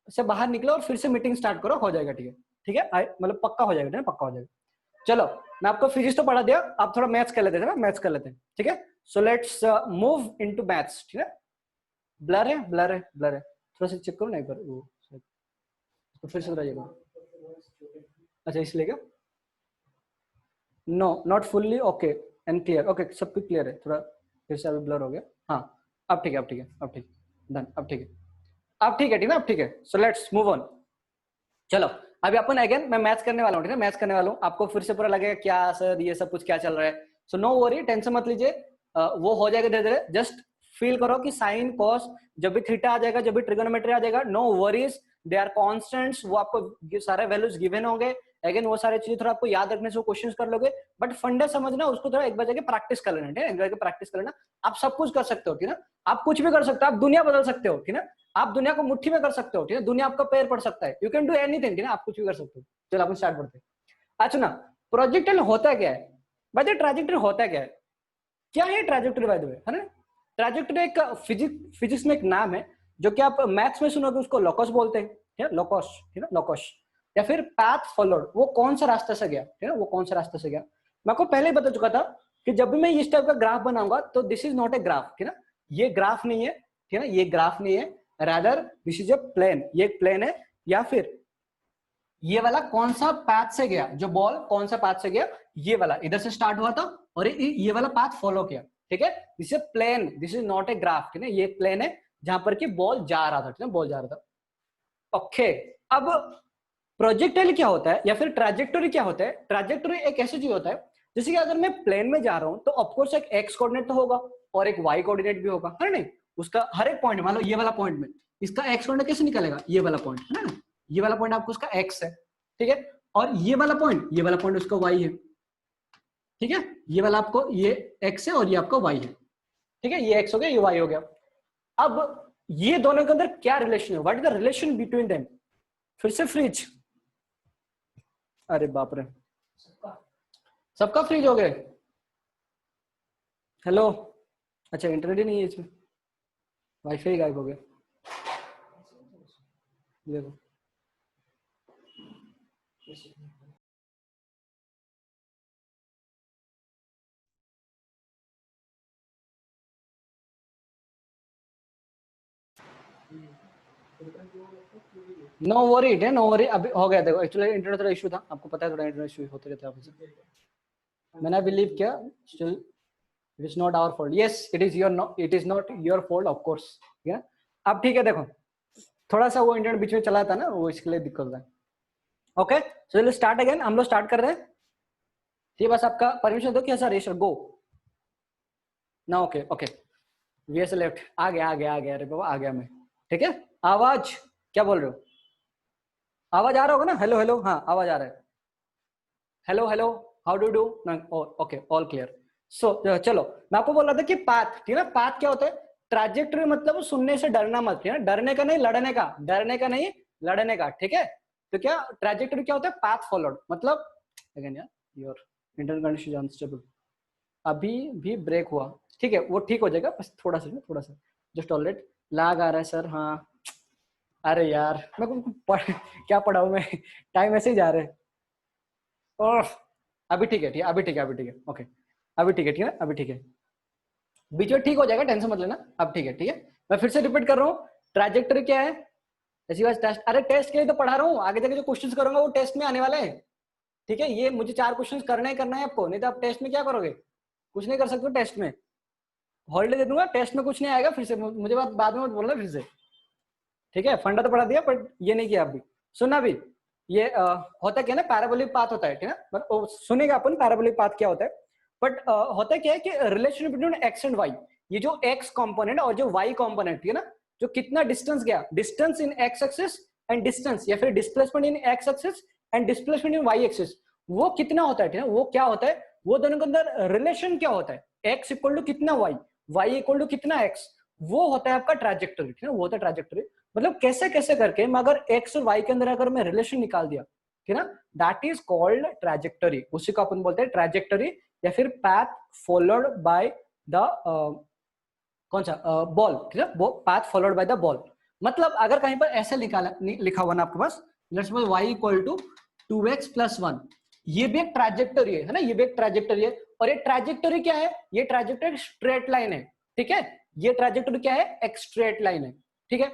से बाहर निकलो और फिर से मीटिंग स्टार्ट करो, हो जाएगा, ठीक है, ठीक है, मतलब पक्का हो जाएगा ना, पक्का हो जाएगा। चलो मैं आपको फिजिक्स तो पढ़ा दिया, आप थोड़ा मैथ्स कर लेते हैं ना, मैथ्स कर लेते हैं, ठीक है। So let's move into maths, ठीक है। ब्लर है, ब्लर है, ब्लर है, थोड़ा सा चेक करो ना एक बार, वो तो फिर से बताइएगा, अच्छा इसलिए क्या, no not fully, okay and clear, okay सब कुछ क्लियर है, थोड़ा फिर से अभी ब्लर हो गया, हाँ अब ठीक है, अब ठीक है, अब ठीक डन, अब ठीक है, अब ठीक है, ठीक है, अब ठीक है। सो लेट्स मूव ऑन, चलो अभी अपन अगेन मैं मैथ्स करने वाला हूँ, ठीक है, मैथ्स करने वाला हूँ, आपको फिर से पूरा लगेगा क्या सर ये सब कुछ क्या चल रहा है, सो नो वरी, टेंशन मत लीजिए, वो हो जाएगा धीरे धीरे, जस्ट फील करो कि साइन कॉस, जब भी थीटा आ जाएगा, जब भी ट्रिगोनोमेट्री आ जाएगा, no worries, they are constants, वो आपको सारे वैल्यूज गिवन होंगे, अगेन वो सारी चीजें थोड़ा आपको याद रखने से क्वेश्चंस कर लोगे, बट फंडा समझना, उसको थोड़ा एक बार जाके प्रैक्टिस कर लेना, ठीक है, एक बार प्रैक्टिस कर लेना, आप सब कुछ कर सकते हो, ठीक है, आप कुछ भी कर सकते हो, आप दुनिया बदल सकते हो, ठीक है, आप दुनिया को मुट्ठी में कर सकते हो, ठीक है, दुनिया आपका पैर पड़ सकता है, यू कैन डू एनीथिंग, ठीक है, आप कुछ भी कर सकते हो। चलो अपन स्टार्ट करते हैं। अच्छा ना, प्रोजेक्टाइल होता क्या है, बाय द ट्रैजेक्टरी होता क्या है, क्या है ट्रैजेक्टरी बाय द वे, है ना, ट्रैजेक्टरी एक फिजिक्स में एक नाम है, जो कि आप मैथ्स में सुनोगे उसको लोकस बोलते हैं, ठीक है, लोकस, ठीक है, लोकस, या फिर पाथ फॉलोड, वो कौन सा रास्ते से गया, ठीक है, वो कौन सा रास्ते से गया, मैं आपको पहले ही बता चुका था कि जब भी मैं इस टाइप का ग्राफ बनाऊंगा तो this is not a graph, ठीक है ना, ये ग्राफ नहीं है, ठीक है ना, ये ग्राफ नहीं है, rather this is a plane, ये एक प्लेन है, या फिर ये वाला कौन सा पाथ से गया, जो बॉल कौन सा पाथ से गया, ये वाला इधर से स्टार्ट हुआ था और ये वाला पाथ फॉलो किया, ठीक है, this is plane, this is not a graph, ठीक है, ये प्लेन है जहां पर कि बॉल जा रहा था, ठीक है, बॉल जा रहा था। ओके, अब प्रोजेक्टाइल क्या होता है या फिर ट्रैजेक्टोरी क्या होता है? ट्रैजेक्टोरी एक ऐसी चीज होता है जैसे कि अगर मैं प्लेन में जा रहा हूं तो ऑफकोर्स एक एक्स कोऑर्डिनेट तो होगा और एक वाई कोऑर्डिनेट भी होगा, है ना, नहीं, उसका हर एक पॉइंट, मान लो ये वाला पॉइंट में इसका एक्स कोऑर्डिनेट कैसे निकलेगा, ये वाला पॉइंट, है ना, ये वाला पॉइंट आपको उसका एक्स है, ठीक है, और ये वाला पॉइंट उसका वाई है, ठीक है, ये वाला आपको ये एक्स है और ये आपका वाई है, ठीक है, ये एक्स हो गया, ये वाई हो गया। अब ये दोनों के अंदर क्या रिलेशन है, what is the relation between them? फिर से फ्रिज, अरे बाप रे, सबका फ्रीज हो गए, हेलो, अच्छा इंटरनेट ही नहीं है इसमें, वाईफाई गायब हो गया, देखो नो वरी है, नो वरी, अभी हो गया, देखो एक्चुअली इंटरनेट थोड़ा इशू था, आपको पता है थोड़ा इंटरनेट इशू होते रहते हैं, मैंने बिलीव किया, still it is not our fault, yes it is not your fault of course, ठीक है। अब ठीक है, देखो थोड़ा सा वो इंटरनेट बीच में चला था ना, वो इसके लिए दिक्कत होता है। Okay, so let's start again, हम लोग स्टार्ट कर रहे हैं, ठीक, बस आपका परमिशन दो कि ऐसा रेशर गो ना, ओके ओके, वीएस लेफ्ट, आ गया, अरे बाबा आ गया मैं, ठीक है। आवाज क्या बोल रहे हो, आवाज आ रहा होगा ना, हेलो हेलो, हाँ आवाज आ रहा है, hello hello, how do do, okay all clear. So चलो, मैं आपको बोल रहा था कि पाथ, ठीक है ना, पाथ क्या होता है? ट्रैजेक्टरी मतलब सुनने से डरना मत, ठीक है, डरने का नहीं लड़ने का, डरने का नहीं लड़ने का, ठीक है। तो क्या ट्रैजेक्टरी क्या होता है? पाथ फॉलोड, मतलब अगेन यार योर इंटरनेट कंडीशन अनस्टेबल, अभी भी ब्रेक हुआ, ठीक है, वो ठीक हो जाएगा, बस थोड़ा सा जस्ट ऑलरेडी लाग आ रहा है सर, हाँ, अरे यार मैं क्या पढ़ाऊं मैं, टाइम ऐसे ही जा रहे हैं, ओह, अभी ठीक है, ठीक है, अभी ठीक है, अभी ठीक है, ओके, अभी ठीक है, ठीक है, अभी ठीक है, बीच में ठीक हो जाएगा, टेंशन मत लेना, अब ठीक है, ठीक है। मैं फिर से रिपीट कर रहा हूँ, ट्रैजेक्टरी क्या है? ऐसी बात टेस्ट, अरे टेस्ट के लिए तो पढ़ा रहा हूँ, आगे जाके जो क्वेश्चंस करूंगा वो टेस्ट में आने वाले हैं, ठीक है, ये मुझे 4 क्वेश्चंस करना ही करना है आपको, नहीं तो आप टेस्ट में क्या करोगे, कुछ नहीं कर सकते टेस्ट में, हॉलीडे दे दूंगा, टेस्ट में कुछ नहीं आएगा, फिर से मुझे बाद में मत बोलना फिर से, ठीक है, फंडा तो पढ़ा दिया बट ये नहीं किया अभी, सुनना भी, ये होता क्या है ना, पैराबोलिक पाथ होता है, ठीक है ना, सुनेगा अपन पैराबोलिक पाथ क्या होता है, बट होता क्या है कि relation between x and y, ये जो एक्स कंपोनेंट और जो वाई कंपोनेंट, ठीक है ना, जो कितना डिस्टेंस गया, distance in x axis and distance या फिर displacement in x axis and displacement in y axis, वो कितना होता है, ठीक है, वो क्या होता है, वो दोनों के अंदर रिलेशन क्या होता है, एक्स इक्वल टू कितना वाई, वाई इक्वल टू कितना एक्स, वो होता है आपका ट्रैजेक्टरी, ठीक है, वो होता है ट्रैजेक्टरी, मतलब कैसे कैसे करके मैं अगर एक्स और वाई के अंदर अगर मैं रिलेशन निकाल दिया, ठीक है ना, दैट इज कॉल्ड ट्रैजेक्टरी, उसी को अपन बोलते हैं ट्रैजेक्टरी या फिर पाथ फॉलोड बाय द कौन सा बॉल, ठीक है, वो path followed by the ball, मतलब अगर कहीं पर ऐसे लिखा हुआ ना आपके पास, let's suppose y equal to 2x + 1, ये भी एक ट्रैजेक्टरी है ना, ये भी एक ट्रैजेक्टरी है, और ये ट्रैजेक्टरी क्या है, ये ट्रैजेक्टरी स्ट्रेट लाइन है, ठीक है, ये ट्रैजेक्टरी क्या है, एक स्ट्रेट लाइन है, ठीक है।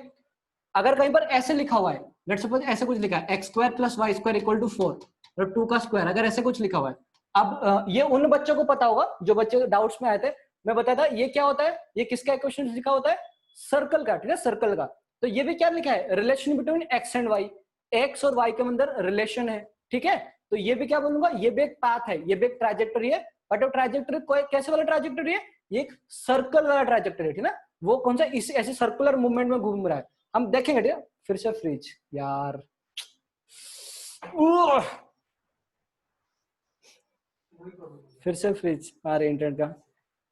अगर कहीं पर ऐसे लिखा हुआ है, लेट्स सपोज ऐसे कुछ लिखा है x² + y² = 4 और 2 का स्क्वायर, अगर ऐसे कुछ लिखा हुआ है, अब ये उन बच्चों को पता होगा जो बच्चे डाउट्स में आए थे, मैं बताया था ये क्या होता है, ये किसका इक्वेशन लिखा होता है, सर्कल का, ठीक है, सर्कल का, तो ये भी क्या लिखा है, relation between x and y, x और वाई के अंदर रिलेशन है, ठीक है, तो ये भी क्या बोलूंगा, ये भी एक पाथ है, ये भी एक ट्रैजेक्टरी है, बट वो ट्रैजेक्टरी कैसे वाला ट्रैजेक्टरी है, ये एक सर्कल वाला ट्रैजेक्टरी है, ठीक है, वो कौन सा इस ऐसे सर्कुलर मूवमेंट में घूम रहा है, हम देखेंगे, ठीक है। फिर से फ्रिज यार, फिर से फ्रिज, अरे इंटरनेट का,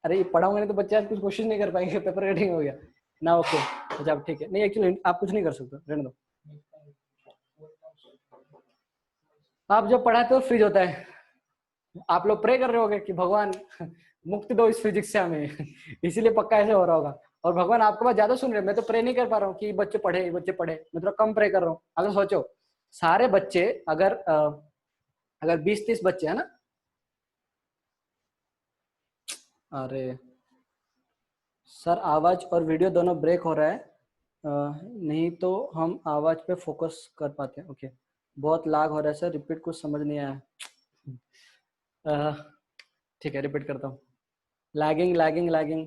अरे ये पढ़ाऊंगा नहीं तो बच्चे आज कुछ कोशिश नहीं कर पाएंगे, पेपर कटिंग हो गया ना, ओके, अच्छा ठीक है, नहीं एक्चुअली आप कुछ नहीं कर सकते, रहने दो, आप जब पढ़ाते हो फ्रिज होता है, आप लोग प्रे कर रहे होगे कि भगवान मुक्ति दो इस फिजिक्स से हमें इसीलिए पक्का ऐसे हो रहा होगा, और भगवान आपके पास ज्यादा सुन रहे हैं, मैं तो प्रे नहीं कर पा रहा हूँ कि बच्चे पढ़े, बच्चे पढ़े, मैं थोड़ा कम प्रे कर रहा हूँ। अगर सोचो सारे बच्चे अगर 20-30 बच्चे है ना, अरे सर आवाज और वीडियो दोनों ब्रेक हो रहा है, नहीं तो हम आवाज पे फोकस कर पाते हैं। ओके, बहुत लाग हो रहा है सर, रिपीट कुछ समझ नहीं आया। ठीक है, रिपीट करता हूँ। लैगिंग लैगिंग लैगिंग,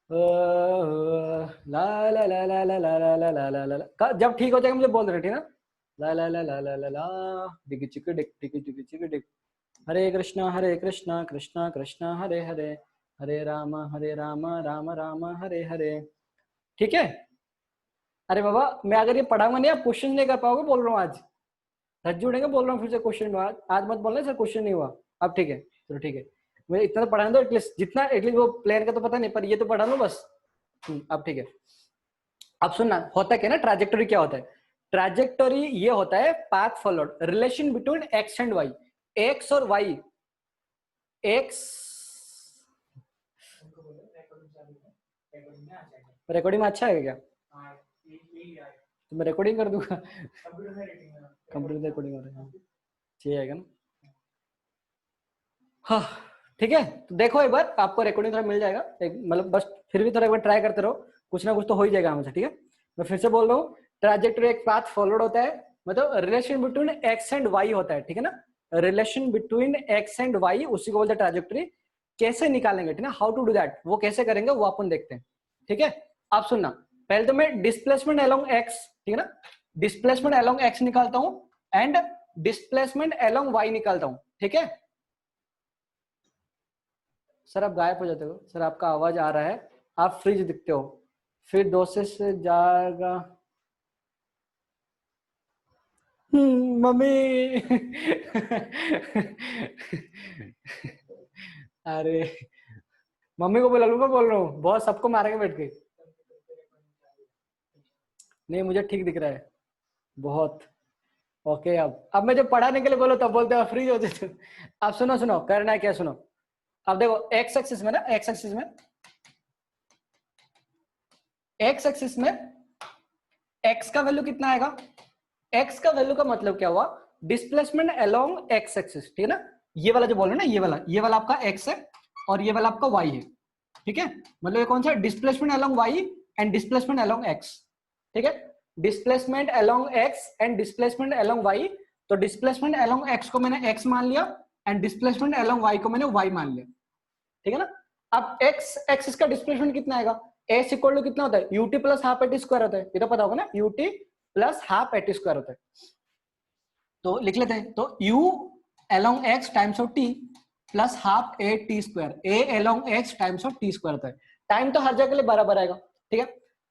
ला ला ला ला ला ला ला ला ला ला ला ला। जब ठीक हो जाएगा मुझे बोल देना, ठीक है ना? ला ला ला ला ला ला ला, डिगी चिकी डिक डिगी चिकी चिकी डिक। हरे कृष्णा कृष्णा कृष्णा हरे हरे, हरे राम राम राम हरे हरे। ठीक है। अरे बाबा, मैं अगर ये पढ़ाऊंगा नहीं आप क्वेश्चन नहीं कर पाओगे, बोल रहा हूँ आज। रज जुड़ेंगे, बोल रहा हूँ फिर से क्वेश्चन। आज मत बोलना सर क्वेश्चन नहीं हुआ। अब ठीक है, चलो ठीक है। मुझे इतना तो पढ़ाना दो एटलीस्ट, जितना एटलीस्ट वो प्लेन का तो पता नहीं, पर ये तो पढ़ा लो बस। अब ठीक है। अब सुनना, होता क्या ना, ट्रैजेक्टोरी क्या होता है? ट्रैजेक्टोरी ये होता है path followed, relation between x and y, x और वाई। एक्स रिकॉर्डिंग में अच्छा है क्या? तो मैं रिकॉर्डिंग कर दूंगा। कंप्यूटर रिकॉर्डिंग हो रहा है, ठीक है ना? हाँ ठीक है, तो देखो एक बार आपको रिकॉर्डिंग थोड़ा मिल जाएगा, मतलब बस फिर भी थोड़ा एक बार ट्राई करते रहो, कुछ ना कुछ तो हो ही जाएगा हमसे। ठीक है, मैं फिर से बोल रहा हूँ, ट्रैजेक्टोरी एक पाथ फॉलोड होता है, मतलब relation between x and y होता है। ठीक है ना, relation between x and y, उसी को बोलते हैं ट्रैजेक्टोरी। कैसे निकालेंगे, ठीक है ना, हाउ टू डू दैट, वो कैसे करेंगे वो अपन देखते हैं। ठीक है, आप सुनना, पहले तो मैं डिस्प्लेसमेंट अलोंग एक्स, ठीक है ना, डिस्प्लेसमेंट अलोंग एक्स निकालता हूं एंड डिस्प्लेसमेंट अलोंग वाई निकालता हूं। ठीक है सर, आप गायब हो जाते हो सर, आपका आवाज आ रहा है, आप फ्रीज दिखते हो, फिर दोस्त से जाएगा। मम्मी। अरे मम्मी को बुला लूंगा, बोल रहा हूँ बहुत, सबको मारेंगे बैठ के। नहीं मुझे ठीक दिख रहा है बहुत। ओके, अब मैं जब पढ़ाने के लिए बोलो तब बोलते हो फ्रीज हो जाते हो। अब सुनो सुनो, करना है क्या, सुनो। अब देखो एक्स एक्सिस में ना, एक्स एक्सिस में, एक्स एक्सिस में एक्स का वैल्यू कितना आएगा? एक्स का वैल्यू का मतलब क्या हुआ? डिस्प्लेसमेंट अलोंग एक्स एक्सिस, ठीक है ना, ये वाला जो बोल रहे हैं ना, ये वाला आपका एक्स है और ये वाला आपका वाई है। ठीक है, मतलब ये कौन सा? Displacement along y and displacement along x. ठीक है, displacement along x and displacement along y. तो डिस्प्लेसमेंट अलोंग एक्स को मैंने एक्स मान लिया एंड डिस्प्लेसमेंट अलोंग वाई को मैंने वाई मान लिया। ठीक है ना, अब एक्स एक्सिस का डिस्प्लेसमेंट कितना आएगा? एस इक्वल टू कितना होता है? UT plus half a t square होता है, ये तो पता होगा ना, UT plus half a t square होता है। तो लिख लेते हैं, तो u along x times of t plus half A T square, A along x times of t square होता है। टाइम तो हर जगह के लिए बराबर आएगा। ठीक है,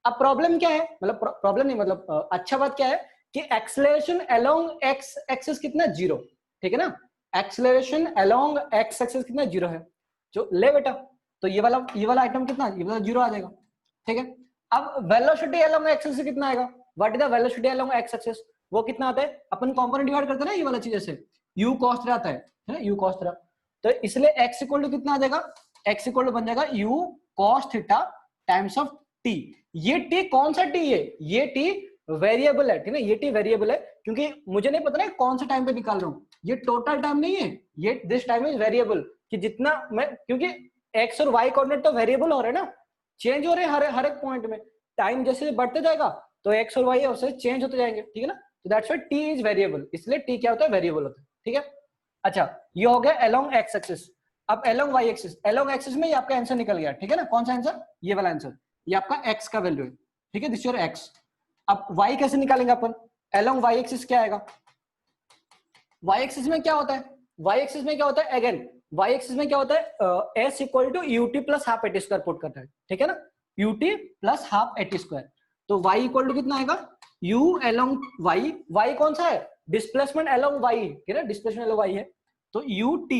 अब प्रॉब्लम क्या है, मतलब प्रॉब्लम नहीं, मतलब अच्छा बात क्या है कि एक्सेलरेशन अलोंग x एक्सिस कितना? जीरो। ठीक है ना, एक्सेलरेशन अलोंग x एक्सिस कितना? जीरो है। जो ले बेटा, तो ये वाला आइटम कितना? ये वाला जीरो आ जाएगा। ठीक है, अब वेलोसिटी अलोंग x एक्सिस कितना आएगा? What is the velocity along x axis? वो कितना आता है? अपन कंपोनेंट डिवाइड करते हैं ना, ये वाला चीज ऐसे u cos थीटा आता है ना, u cos थीटा। तो इसलिए x इक्वल टू कितना आ जाएगा? x इक्वल टू बन जाएगा u cos theta times of t। ये t कौन सा t है? ये t वेरिएबल है, ठीक है, ये t वेरिएबल है, क्योंकि मुझे नहीं पता ना कौन सा टाइम पे निकाल रहा हूँ, ये टोटल टाइम नहीं है, ये दिस टाइम इज वेरिएबल, कि जितना मैं, क्योंकि x और y कोऑर्डिनेट तो वेरिएबल हो रहे हैं ना, चेंज हो रहे हैं हर एक पॉइंट में, टाइम जैसे बढ़ते जाएगा तो x और y है उससे चेंज होते जाएंगे। ठीक है ना, तो that's why t is variable, इसलिए t क्या होता है? वेरिएबल होता है। ठीक है, अच्छा ये हो गया अलोंग x एक्सिस। अब along y axis, along axis में ये आपका आंसर निकल गया। ठीक है ना, कौन सा आंसर? ये वाला आंसर, ये आपका x का वैल्यू है। ठीक है, दिस योर x। अब y कैसे निकालेंगे अपन? अलोंग y एक्सिस क्या आएगा? y एक्सिस में क्या होता है? y एक्सिस में क्या होता है? अगेन y एक्सिस में क्या होता है? s equal to ut plus half a t square put करता है। ठीक है ना, ut plus half a t square. तो y इक्वल टू कितना आएगा? u अलोंग y, y कौन सा है? डिस्प्लेसमेंट अलोंग y, ठीक है, डिस्प्लेसमेंट अलोंग y है, तो ut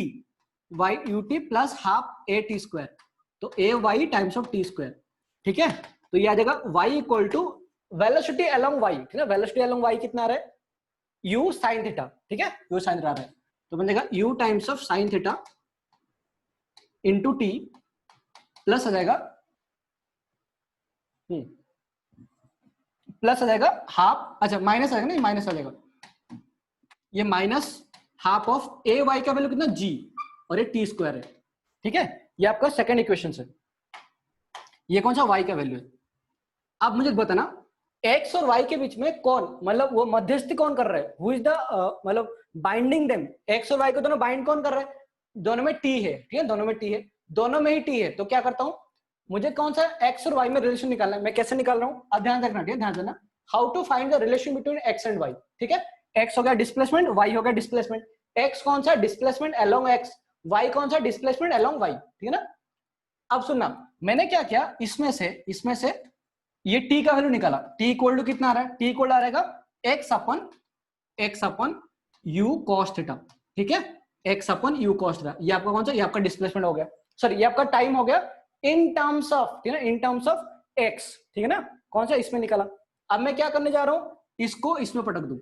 y ut plus half A T square, तो A Y times of T square. ठीक है, तो ये आ जाएगा y equal to velocity along y, ठीक है, वेलोसिटी अलोंग y कितना आ रहा है? u sine theta. ठीक है, u साइन थीटा आ रहा है, तो बन जाएगा u times of sine theta into T plus आ जाएगा, प्लस आ जाएगा हाफ, अच्छा माइनस आ जाएगा, नहीं माइनस आ जाएगा, ये minus half of a y का वैल्यू कितना? g, और ये टी स्क्वायर है। ठीक है, ये आपका सेकंड इक्वेशन है। ये कौन सा y का वैल्यू है। अब मुझे बताना x और y के बीच में कौन, मतलब वो मध्यस्थी कौन कर रहा है, हु इज द मतलब बाइंडिंग देम, x और y को दोनों बाइंड कौन कर रहा है, दोनों में t है, ठीक है, दोनों में t है, दोनों में ही t है। तो क्या करता हूं, मुझे कौन सा x और y में रिलेशन निकालना है। मैं कैसे निकाल रहा हूं, अब ध्यान रखना, ठीक है, ध्यान देना। How to find the relation between x and y, ठीक है। x हो गया डिस्प्लेसमेंट, y हो गया डिस्प्लेसमेंट। x कौन सा डिस्प्लेसमेंट अलोंग x, y कौन सा डिस्प्लेसमेंट अलोंग y, ठीक है ना। अब सुनना, मैंने क्या किया, इसमें से ये t का वैल्यू निकाला। t इक्वल टू कितना आ रहा है, t इक्वल आ रहेगा x अपन u cos थीटा, ठीक है, x अपन u cos थीटा। ये आपका कौन सा, ये आपका डिस्प्लेसमेंट हो गया, सॉरी ये आपका टाइम हो गया इन टर्म्स ऑफ, ठीक है, इन टर्म्स ऑफ x, ठीक है ना, कौन सा इसमें निकाला। अब मैं क्या करने जा रहा हूं, इसको इसमें पटक दूं,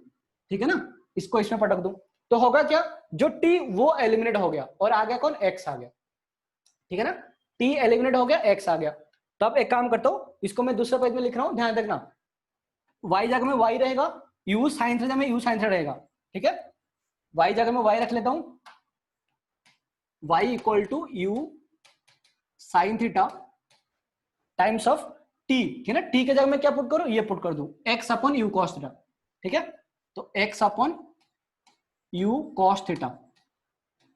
ठीक है ना, इसको इसमें पटक दूं, तो होगा क्या, जो t वो एलिमिनेट हो गया और आ गया कौन, x आ गया, ठीक है ना, t एलिमिनेट हो गया, x आ गया। तो अब एक काम करता हूं, इसको मैं दूसरे पेज में लिख रहा हूं, ध्यान रखना, y जगह में y रहेगा, u sin थीटा में u sin थीटा रहेगा, ठीक है, y जगह में y रख लेता हूं, y equal to u sin theta times of t, ठीक है ना, t के जगह में क्या पुट करूं, ये पुट कर दूं, x अपन u cos थीटा, ठीक है, तो x अपन u cos थीटा,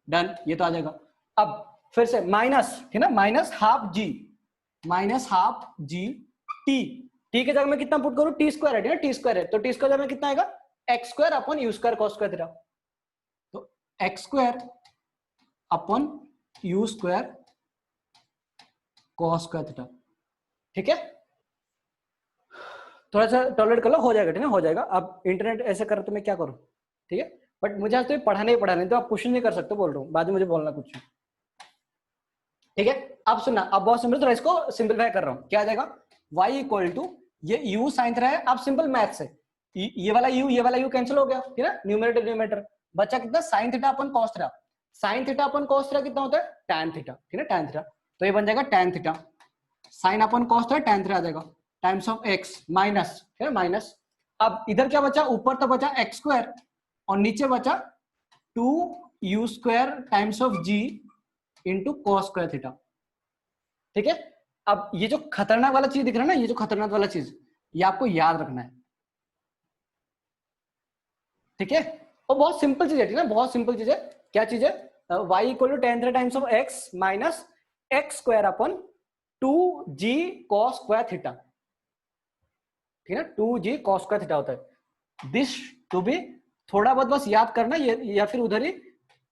डन, ये तो आ जाएगा। अब फिर से माइनस, ठीक है ना, माइनस हाफ जी टी के जगह में कितना पुट करूं, टी स्क्वायर है, टी स्क्वायर है, तो टी स्क्वायर में कितना आएगा, एक्स स्क्वायर अपन U square cos square theta, तो एक्स स्क्वायर अपन U square cos square theta, ठीक है, थोड़ा सा टॉलरेट कर लो, हो जाएगा, ठीक है, हो जाएगा। अब इंटरनेट ऐसे कर तो मैं क्या करूं, ठीक है, बट मुझे आज तो पढ़ाने ही पढ़ाने, तो आप क्वेश्चन नहीं कर सकते, बोल रहा हूँ, बाद में मुझे बोलना कुछ, ठीक है। अब सुनना, अब बहुत सिंपल, थोड़ा इसको सिंपलीफाई कर रहा हूं, क्या आ जाएगा, y इक्वल टू ये u साइन थीटा है, अब सिंपल मैथ से ये वाला u कैंसिल हो गया, ठीक है, न्यूमरेटर न्यूमरेटर बचा कितना, साइन थीटा अपन कॉस थीटा, साइन थीटा अपन कॉस थीटा कितना होता है, tan थीटा, ठीक है, tan थीटा, तो ये बन जाएगा tan थीटा, साइन अपन कॉस थीटा tan थीटा आ जाएगा, टाइम्स ऑफ x माइनस, ठीक है, माइनस। अब इधर क्या बचा, ऊपर तो बचा x स्क्वायर और नीचे बचा 2u square times of g into cos square theta, ठीक है। अब ये जो खतरनाक वाला चीज दिख रहा है ना, ये जो खतरनाक वाला चीज, ये आपको याद रखना है, ठीक है, और बहुत सिंपल चीज है, ठीक है, बहुत सिंपल चीज है, क्या चीज है, y equal to tan theta times of x minus x square upon 2g cos square theta, ठीक है ना, 2g cos स्क्वायर थीटा होता है। दिस टू बी थोड़ा बहुत बस याद करना, ये या फिर उधर ही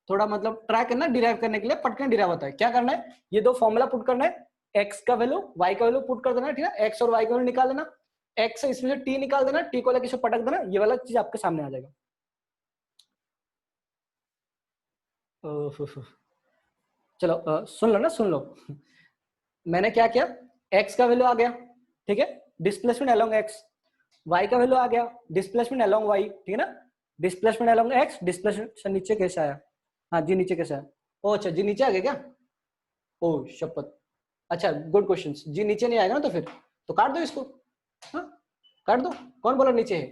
थोड़ा मतलब ट्राई करना डिराइव करने के लिए, पटकन डिराइव होता है। क्या करना है, ये दो फॉर्मूला पुट करना है, x का वैल्यू y का वैल्यू पुट कर देना, ठीक है, x और y का वैल्यू निकाल देना, x से इसमें से t निकाल देना, t को लेके इसे पटक देना, ये वाला चीज आपके सामने आ जाएगा। चलो सुन लो ना, सुन लो मैंने क्या किया, x का वैल्यू आ गया, ठीक है, डिस्प्लेसमेंट अलोंग x, y का वैल्यू आ गया, डिस्प्लेसमेंट अलोंग y, ठीक है ना, डिस्प्लेसमेंट अलोंग x, डिस्प्लेसमेंट नीचे कैसे आया, हाँ जी नीचे कैसे आया, ओ अच्छा जी नीचे आ गया क्या, ओ शपथ, अच्छा गुड क्वेश्चन, जी नीचे नहीं आएगा ना, तो फिर तो काट दो इसको, हाँ काट दो, कौन बोला नीचे है,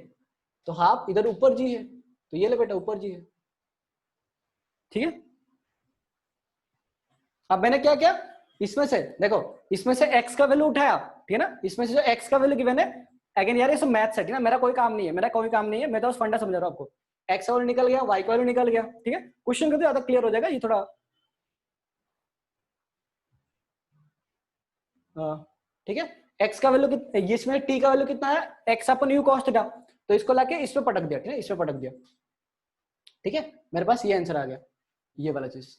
तो हाफ इधर ऊपर जी है, तो ये ले बेटा ऊपर जी है, ठीक है। अब मैंने क्या किया, इसमें से देखो, इसमें से x का वैल्यू उठाया, ठीक है ना, इसमें से जो x का वैल्यू गिवन है, अगेन यार ये सब मैथ्स है, ठीक है, मेरा कोई काम नहीं है, मैं तो बस फंडा समझा रहा हूं आपको, x का वैल्यू निकल गया, y का वैल्यू निकल गया, ठीक है, क्वेश्चन करते ज्यादा क्लियर हो जाएगा, ये थोड़ा ठीक है, x का वैल्यू इसमें t का वैल्यू कितना है, x अपन u cos थीटा, तो इसको लाके इसमें पटक दिया, ठीक है, इसमें पटक दिया, ठीक है, मेरे पास ये आंसर आ गया, ये वाला चीज,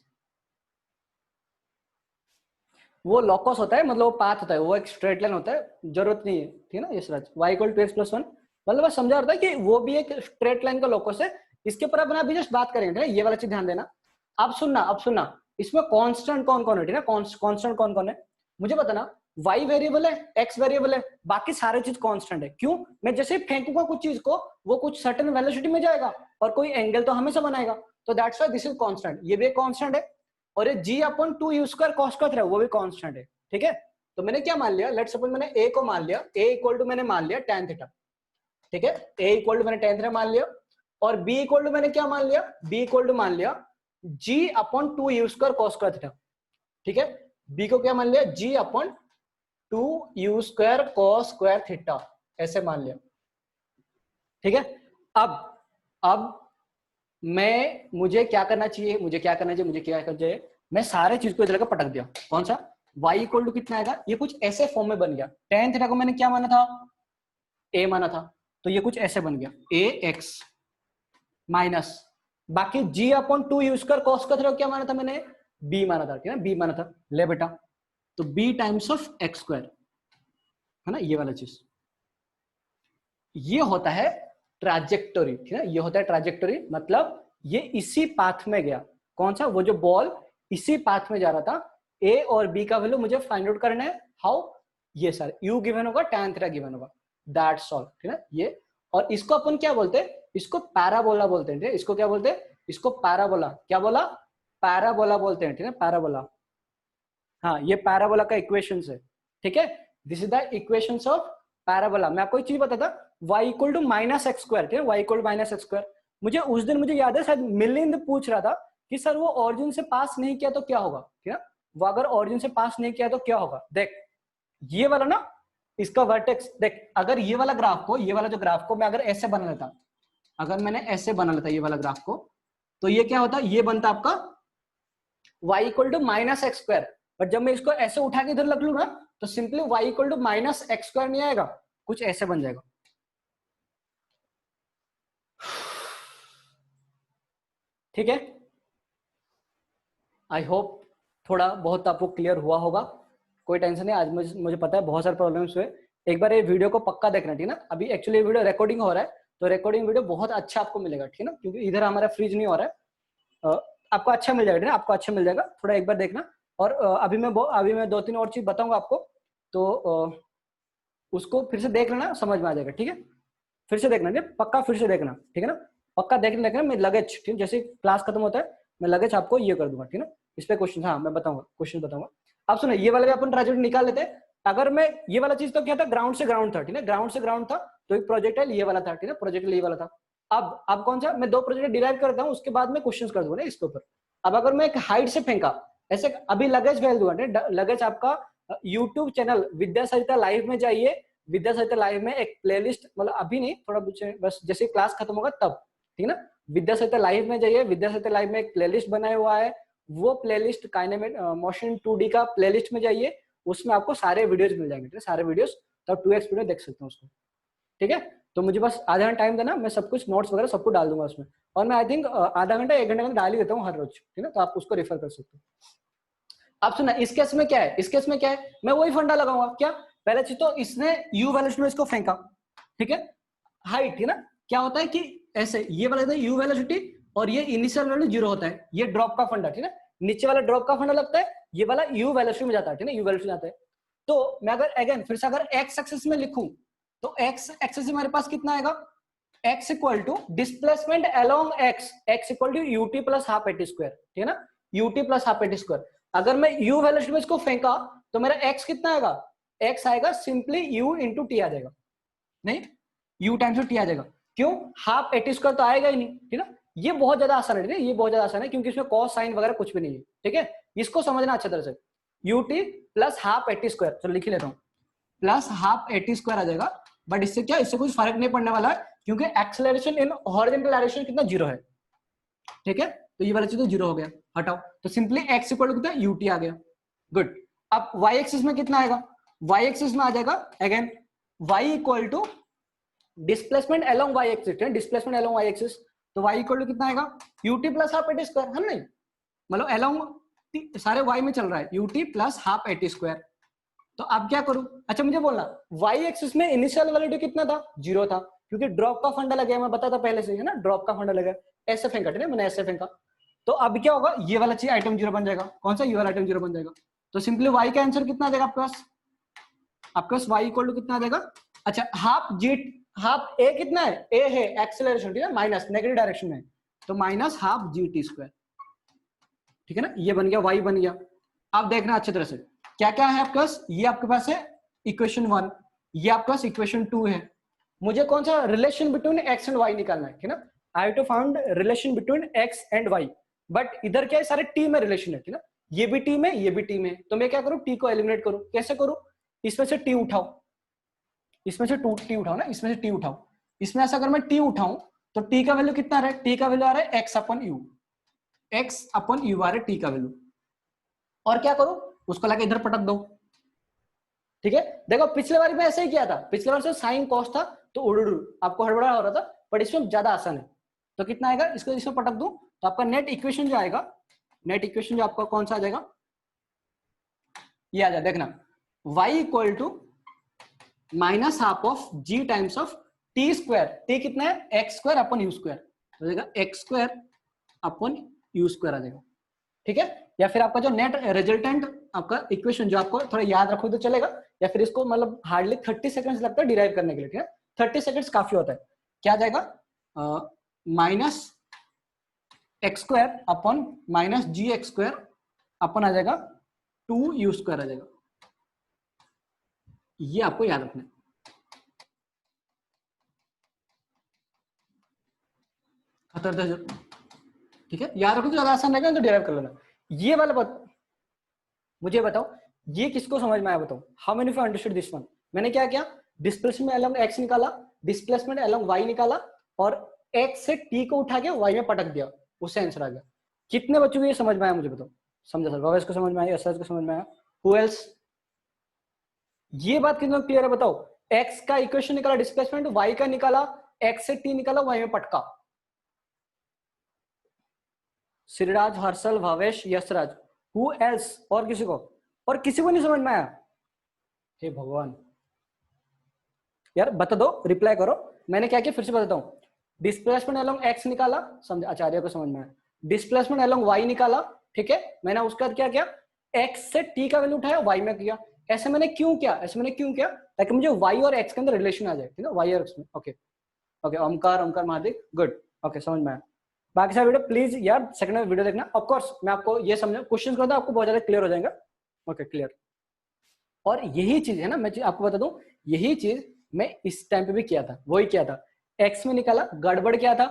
वो लॉकस होता है, मतलब वो पाथ होता है, वो एक स्ट्रेट लाइन होता है, जरूरत नहीं है, ठीक है ना, Yashraj y equal to x plus 1, मतलब बस समझा रहा था कि वो भी एक स्ट्रेट लाइन का लॉकस है, इसके ऊपर अपन अभी जस्ट बात करेंगे, ये वाला चीज ध्यान देना। अब सुनना इसमें कांस्टेंट कौन कौन है, ठीक है, कांस्टेंट कौन कौन है, मुझे बताना, y वेरिएबल है, x वेरिएबल है, बाकी सारे चीज कांस्टेंट है, क्यों, मैं जैसे ही फेंकूंगा कुछ चीज को, वो कुछ सर्टेन वेलोसिटी में जाएगा और कोई एंगल तो हमेशा बनाएगा, तो that's why this is constant, ये भी एक कांस्टेंट है, और ये g अपन 2u square cos square theta वो भी कांस्टेंट है, ठीक है। तो मैंने क्या मान लिया, लेट्स सपोज मैंने a को मान लिया, a इक्वल टू मैंने मान लिया tan थीटा, ठीक है, a इक्वल टू मैंने tan थीटा मान लिया, और b इक्वल टू मैंने क्या मान लिया, b इक्वल टू मान लिया g अपन 2u square cos square theta, ठीक है। बी को क्या मान लिया, G upon 2u square cos square theta, ऐसे मान लिया। ठीक है, अब मुझे क्या करना चाहिए, मुझे क्या करना चाहिए, मैं सारे चीज को इधर का पटक दिया। कौन सा, y इक्वल टू कितना आएगा, ये कुछ ऐसे फॉर्म में बन गया। tan थीटा को मैंने क्या माना था, a माना था, तो ये कुछ ऐसे बन गया ax माइनस बाकी g upon 2u square cos का थीटा क्या माना था मैंने, b माना था, ठीक है b माना था। ले बेटा, तो b times of x square है ना, ये वाला चीज, ये होता है ट्रैजेक्टोरी, ठीक है, ये होता है ट्रैजेक्टोरी, मतलब ये इसी पाथ में गया। कौन सा, वो जो बॉल इसी पाथ में जा रहा था। ए और बी का वैल्यू मुझे फाइंड आउट करना है, हाउ, ये सर u गिवन होगा, tan थीटा गिवन होगा, दैट्स ऑल, ठीक है ये। और इसको अपन क्या बोलते हैं, इसको पैराबोला बोलते हैं, ठीक है, इसको क्या बोलते हैं, इसको पैराबोला, क्या बोला, पैराबोला बोलते हैं, ठीक है, पैराबोला। हाँ, ये पैराबोला का इक्वेशन है, ठीक है, this is the equations of parabola. मैं आपको एक चीज बताता, y equal to minus x square, ठीक है, y equal to minus x square. मुझे उस दिन मुझे याद है शायद मिलिंद पूछ रहा था कि सर वो ऑरिजिन से पास नहीं किया तो क्या होगा, ठीक है, वो अगर ऑरिजिन से पास नहीं किया तो क्या होगा। देख ये वाला ना, इसका वर्टेक्स देख, अगर ये वाला ग्राफ को, ये वाला जो ग्राफ को मैं अगर ऐसे बना लेता, अगर मैंने ऐसे बना लेता ये वाला ग्राफ को, तो ये क्या होता, ये बनता आपका y equal to minus x square. But जब मैं इसको ऐसे उठा के इधर लग लू ना, तो simply y equal to minus x square नहीं आएगा, कुछ ऐसे बन जाएगा। ठीक है, आई होप थोड़ा बहुत आपको क्लियर हुआ होगा, कोई टेंशन नहीं। आज मुझे पता है बहुत सारे प्रॉब्लम्स हुए, एक बार ये वीडियो को पक्का देखना, ठीक है ना। अभी एक्चुअली ये वीडियो रिकॉर्डिंग हो रहा है, तो रिकॉर्डिंग वीडियो बहुत अच्छा आपको मिलेगा, ठीक है ना, क्योंकि इधर हमारा फ्रीज नहीं हो रहा है। आपको अच्छा मिल जाएगा, आपको अच्छा मिल जाएगा, थोड़ा एक बार देखना। और अभी मैं 2-3 और चीज बताऊंगा आपको, तो उसको फिर से देख लेना, समझ में आ जाएगा, ठीक है। फिर से देखना, पक्का फिर से देखना, ठीक है ना, पक्का देखना। मैं लगेज, ठीक है, जैसे क्लास खत्म होता है मैं लगेज आपको ये कर दूंगा, ठीक है ना, इस पे क्वेश्चन, हाँ मैं बताऊंगा, क्वेश्चन बताऊंगा। अब सुनो, ये वाला भी अपन ट्रेजेक्टरी निकाल लेते हैं। अगर मैं ये वाला चीज तो क्या था, ग्राउंड से ग्राउंड था, ठीक है, ग्राउंड से ग्राउंड था, तो एक प्रोजेक्टाइल ये वाला था, ठीक है, प्रोजेक्टाइल ये वाला था। अब कौन सा, मैं 2 प्रोजेक्ट डिराइव करता हूँ, उसके बाद में क्वेश्चन कर दूंगा इसके ऊपर। अब अगर मैं एक हाइट से फेंका ऐसे, अभी लगेज भेज दूंगा, लगेज आपका यूट्यूब चैनल विद्या सरिता लाइव में जाइए। विद्या सरिता लाइव में एक प्लेलिस्ट, मतलब अभी नहीं, थोड़ा बस जैसे क्लास खत्म होगा तब, ठीक है ना, विद्या सरिता लाइव में जाइए। विद्या सरिता लाइव में एक प्लेलिस्ट बनाया हुआ है, वो प्लेलिस्ट काइनेमेट मोशन 2D का प्लेलिस्ट में जाइए, उसमें आपको सारे वीडियोस मिल जाएंगे, सारे वीडियोस, तो 2x वीडियो देख सकते हैं उसको, ठीक है। तो मुझे बस आधा घंटा टाइम देना, मैं सब कुछ नोट्स वगैरह सब कुछ डाल दूंगा उसमें, और मैं आई थिंक आधा घंटा 1 घंटे में डाल ही देता हूँ हर रोज, ठीक है, तो आप उसको रेफर कर सकते हो। अब सुना, इस केस में क्या है, इस केस में क्या है, मैं वही फंडा लगाऊंगा, क्या, पहले चीज तो इसने यू वेलोसिटी में इसको फेंका, ठीक है, हाइट, ठीक है ना, क्या होता है कि ऐसे ये वाला यू वेलोसिटी और ये इनिशियल वैल्यू 0 होता है, ये ड्रॉप का फंडा, ठीक है, नीचे वाला ड्रॉप का फंडा लगता है, ये वाला यू वेलोसिटी में जाता है, ठीक है, यू वेलोसिटी जाता है। तो मैं अगर अगेन फिर से अगर एक्स एक्सिस में लिखूं, तो एक्स एक्सिस में मेरे पास कितना आएगा, x equal to displacement along x equal to ut plus half a t square, ठीक है ना, ut plus half a t square. अगर मैं u वेलोसिटी में इसको फेंका तो मेरा x कितना आएगा, x आएगा सिंपली u इंटू टी आ जाएगा, नहीं u टाइम्स टी आ जाएगा, क्यों, हाफ एटी स्क्वायर तो आएगा ही नहीं, ठीक है ना। ये बहुत ज्यादा आसान है, ये बहुत ज्यादा आसान है, क्योंकि इसमें कॉस साइन वगैरह कुछ भी नहीं है, ठीक है, इसको समझना अच्छी तरह से। ut plus half a t square, चलो लिख लेता हूँ, प्लस हाफ एटी स्क्वायर आ जाएगा। बट इससे क्या, इससे कुछ फर्क नहीं पड़ने वाला है, क्योंकि एक्सेलरेशन इन हॉरिजॉन्टल डायरेक्शन कितना 0 है, ठीक है, तो ये वाला चीज तो 0 हो गया, हटाओ, तो सिंपली x इक्वल टू कितना ut आ गया, गुड। अब y एक्सिस में कितना आएगा, y एक्सिस में आ जाएगा again y equal to displacement along y axis, displacement along y axis, तो y इक्वल टू कितना आएगा ut plus half a t square, है नहीं, मतलब अलोंग सारे y में चल रहा है ut plus half a t square. तो अब क्या करूं, अच्छा मुझे बोलना, y एक्सिस में इनिशियल वैल्यू कितना था, 0 था, क्योंकि ड्रॉप का फंडा लगा, मैं बताता पहले से, है ना, ड्रॉप का फंडा लगा, ऐसे फेंका, ठीक है, मैंने ऐसे फेंका। तो अब क्या होगा, ये वाला चीज आइटम 0 बन जाएगा, कौन सा, ये वाला आइटम 0 बन जाएगा। तो सिंपली y का आंसर कितना आ जाएगा आपके पास y इक्वल टू कितना आ जाएगा, अच्छा हाफ a कितना है, a है एक्सेलरेशन, ठीक है, माइनस नेगेटिव डायरेक्शन में, तो माइनस हाफ gt स्क्वायर, ठीक है ना, ये बन गया, y बन गया। अब देखना अच्छी तरह से, क्या क्या है आपके पास, ये आपके पास है इक्वेशन 1, ये आपके पास इक्वेशन 2 है। मुझे कौन सा relation between x and y निकालना है, ठीक है ना, I have to found relation between x and y, but इधर क्या है, सारे t में रिलेशन है, ठीक है ना, ये भी टी में, ये भी टी में, तो मैं क्या करूं, टी को एलिमिनेट करूं। कैसे करूं, इसमें से टी उठाओ, इसमें से टी उठाओ ना, इसमें से टी उठाओ। इसमें ऐसा अगर मैं टी उठाऊं तो टी का वैल्यू कितना आ रहा है, टी का वैल्यू आ रहा है X upon U, X upon U आ रहा है टी का वैल्यू। और क्या करो, उसको लाके इधर पटक दो। ठीक है, देखो पिछले बार में ऐसे ही किया था, पिछले बार से साइन कॉस था तो उड़ू आपको हड़बड़ा हो रहा था, बट इसमें ज्यादा आसान है। तो कितना आएगा, इसको इसमें पटक दूं तो आपका नेट इक्वेशन जो आएगा, नेट इक्वेशन जो आपका कौन सा आ जाएगा, ये आ जाए, देखना y equal to minus half of g times of T square, T कितना है X square upon U square, हो जाएगा X square upon U square आ जाएगा। ठीक है, या फिर आपका जो नेट रिजल्टेंट आपका इक्वेशन जो आपको थोड़ा याद रखो तो चलेगा, या फिर इसको मतलब हार्डली 30 सेकंड्स लगता है डिराइव करने के लिए। ठीक है, 30 सेकंड्स काफी होता है। क्या आ जाएगा, minus x square upon minus g x square upon आ जाएगा 2 यू स्क्वायर आ जाएगा। ये आपको याद रखना है। ठीक है, याद रखो तो ज्यादा आसान रहेगा, तो डिराइव कर लेना। ये वाला मुझे बताओ, ये किसको समझ में आया बताओ, how many of you understood this one. मैंने क्या किया, डिस्प्लेसमेंट अलोंग एक्स निकाला, डिस्प्लेसमेंट अलोंग वाई निकाला, और एक्स से टी को उठा के वाई में पटक दिया, उससे आंसर आ गया। कितने बच्चों को ये समझ में आया मुझे बताओ, समझा सर, भवेश को समझ में आया, एसएस को समझ में आया, हु एल्स, ये बात कितना क्लियर है बताओ। एक्स का इक्वेशन निकाला डिस्प्लेसमेंट, वाई का निकाला, एक्स से टी निकाला, वाई में पटका। श्रीराज, हर्षल, भावेश, यशराज, हु एल्स, और किसी को, और किसी को नहीं समझ में आया, हे भगवान यार बता दो, रिप्लाई करो। मैंने क्या किया फिर से बताता हूँ, डिस्प्लेसमेंट अलोंग एक्स निकाला, समझ आचार्य को समझ में आया, डिस्प्लेसमेंट अलोंग वाई निकाला। ठीक है, मैंने उसका क्या किया, एक्स से टी का वैल्यू उठाया, वाई में किया। ऐसे मैंने क्यों किया, ऐसे मैंने क्यों किया, ताकि मुझे वाई और एक्स के अंदर रिलेशन आ जाए। ठीक है, वाई और एक्स में, okay okay, Omkar, Omkar Mahadev, good, okay समझ में आया। बाकी सारा वीडियो प्लीज यार सेकंड में वीडियो देखना। ऑफ कोर्स मैं आपको ये समझा, क्वेश्चन करता आपको बहुत ज्यादा क्लियर हो जाएगा। Okay clear. और यही चीज है ना, मैं आपको बता दूं, यही चीज मैं इस टाइम पे भी किया था, वही किया था। एक्स में निकाला, गड़बड़ क्या था,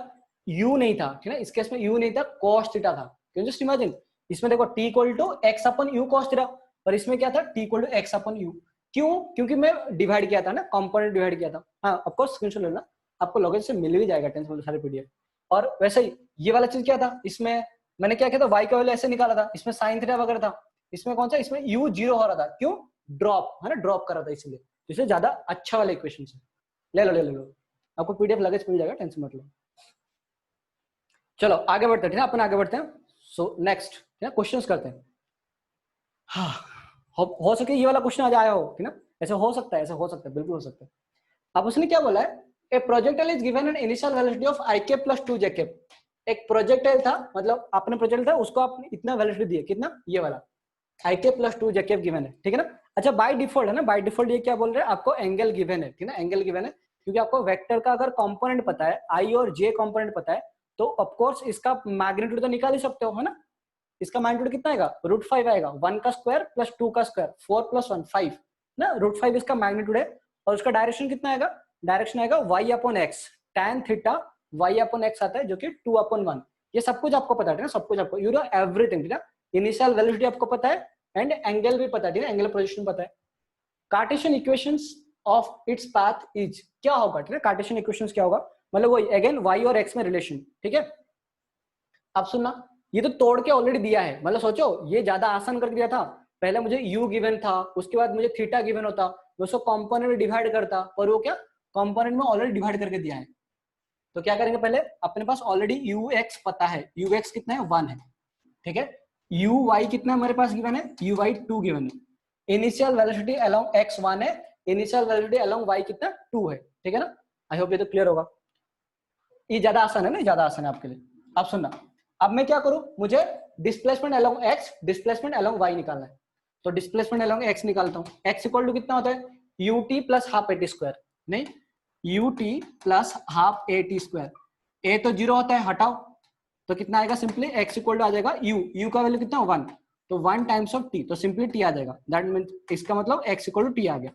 यू नहीं था। ठीक है, इस केस में यू नहीं था, कॉस थीटा था। कैन जस्ट इमेजिन, इसमें देखो t equal to x upon u cos theta, और इसमें क्या था, t equal to x upon u. क्यों, क्योंकि मैं डिवाइड किया था ना, कंपोनेंट डिवाइड किया था। हाँ ऑफ कोर्स स्क्रीनशॉट लेना, आपको लॉगिन से मिल भी जाएगा, टेंशन में सारे पीडीएफ। और वैसे ही ये वाला चीज क्या था, इसमें मैंने क्या किया था, वाई का वैल्यू ऐसे निकाला था, इसमें साइन थीटा वगैरह था। इसमें कौन सा, इसमें यू जीरो हो रहा था, क्यों, ड्रॉप है ना, ड्रॉप कर रहा था, इसलिए इसलिए ज्यादा अच्छा वाला इक्वेशन है। ले लो ले लो, आपको पीडीएफ लगेज मिल जाएगा, टेंशन मत लो। चलो आगे बढ़ते हैं, ठीक है, अपन आगे बढ़ते हैं। सो नेक्स्ट क्वेश्चंस करते हैं। हाँ, हो सके ये वाला क्वेश्चन आज आया हो, ठीक है, ऐसे हो सकता है, ऐसे हो सकता है, बिल्कुल हो सकता है। अब उसने क्या बोला है, a projectile is given an initial velocity of i के प्लस 2 जे के। एक प्रोजेक्टाइल था, मतलब आपने प्रोजेक्टाइल था, उसको आपने इतना वेलोसिटी दिया, कितना, ये वाला आई के प्लस 2 जे के गिवन है। ठीक है ना, अच्छा बाय डिफॉल्ट है ना, बाय डिफॉल्ट ये क्या बोल रहे हैं, आपको एंगल गिवन है। ठीक है ना, एंगल गिवन है, क्योंकि आपको वेक्टर का अगर कंपोनेंट पता है, आई और जे कंपोनेंट पता है, तो ऑफ कोर्स इसका मैग्नीट्यूड तो निकाल ही सकते हो, है ना। इसका मैग्नीट्यूड कितना आएगा, √5 आएगा, 1 का स्क्वायर प्लस 2 का स्क्वायर, 4 + 1 5 ना, √5 इसका मैग्नीट्यूड है। और उसका डायरेक्शन कितना आएगा, डायरेक्शन आएगा y upon x, tan theta y upon x आता है, जो कि 2/1। ये सब कुछ आपको पता है ना, सब कुछ आपको, यू नो एवरीथिंग। ठीक है, इनिशियल वेलोसिटी आपको पता है, एंड एंगल भी पता है, ठीक है, एंगुलर पोजीशन पता है। Cartesian equations of its path is, क्या होगा, ठीक है, कार्टेशियन इक्वेशंस क्या होगा, मतलब वही अगेन y और x में रिलेशन। ठीक है, अब सुनना, ये तो तोड़ के ऑलरेडी दिया है, मतलब सोचो ये ज्यादा आसान कर दिया था। पहले मुझे u गिवन था, उसके बाद मुझे थीटा गिवन होता, मैं उसको कंपोनेंट में डिवाइड करता, पर वो क्या, कंपोनेंट में ऑलरेडी डिवाइड करके दिया है। तो क्या करेंगे, पहले अपने पास ऑलरेडी ux पता है, ux कितना है, 1 है। ठीक है, uy कितना हमारे पास गिवन है, uy 2 गिवन है। इनिशियल वेलोसिटी अलोंग x 1 है, इनिशियल वेलोसिटी अलोंग y कितना 2 है। ठीक है ना, आई होप ये तो क्लियर होगा। ये ज्यादा आसान है ना, ज्यादा आसान है आपके लिए। अब सुनना, अब मैं क्या करूं, मुझे displacement along x, displacement along y निकालना है। तो डिस्प्लेसमेंट अलोंग x निकालता हूं, x इक्वल टू कितना होता है, ut plus half at square, नहीं ut plus half at square. a तो 0 होता है, हटाओ, तो कितना आएगा, सिंपली x इक्वल टू आ जाएगा u का वैल्यू कितना 1, तो 1 टाइम्स ऑफ t, तो सिंपली t आ जाएगा। दैट मींस इसका मतलब x इक्वल टू t आ गया।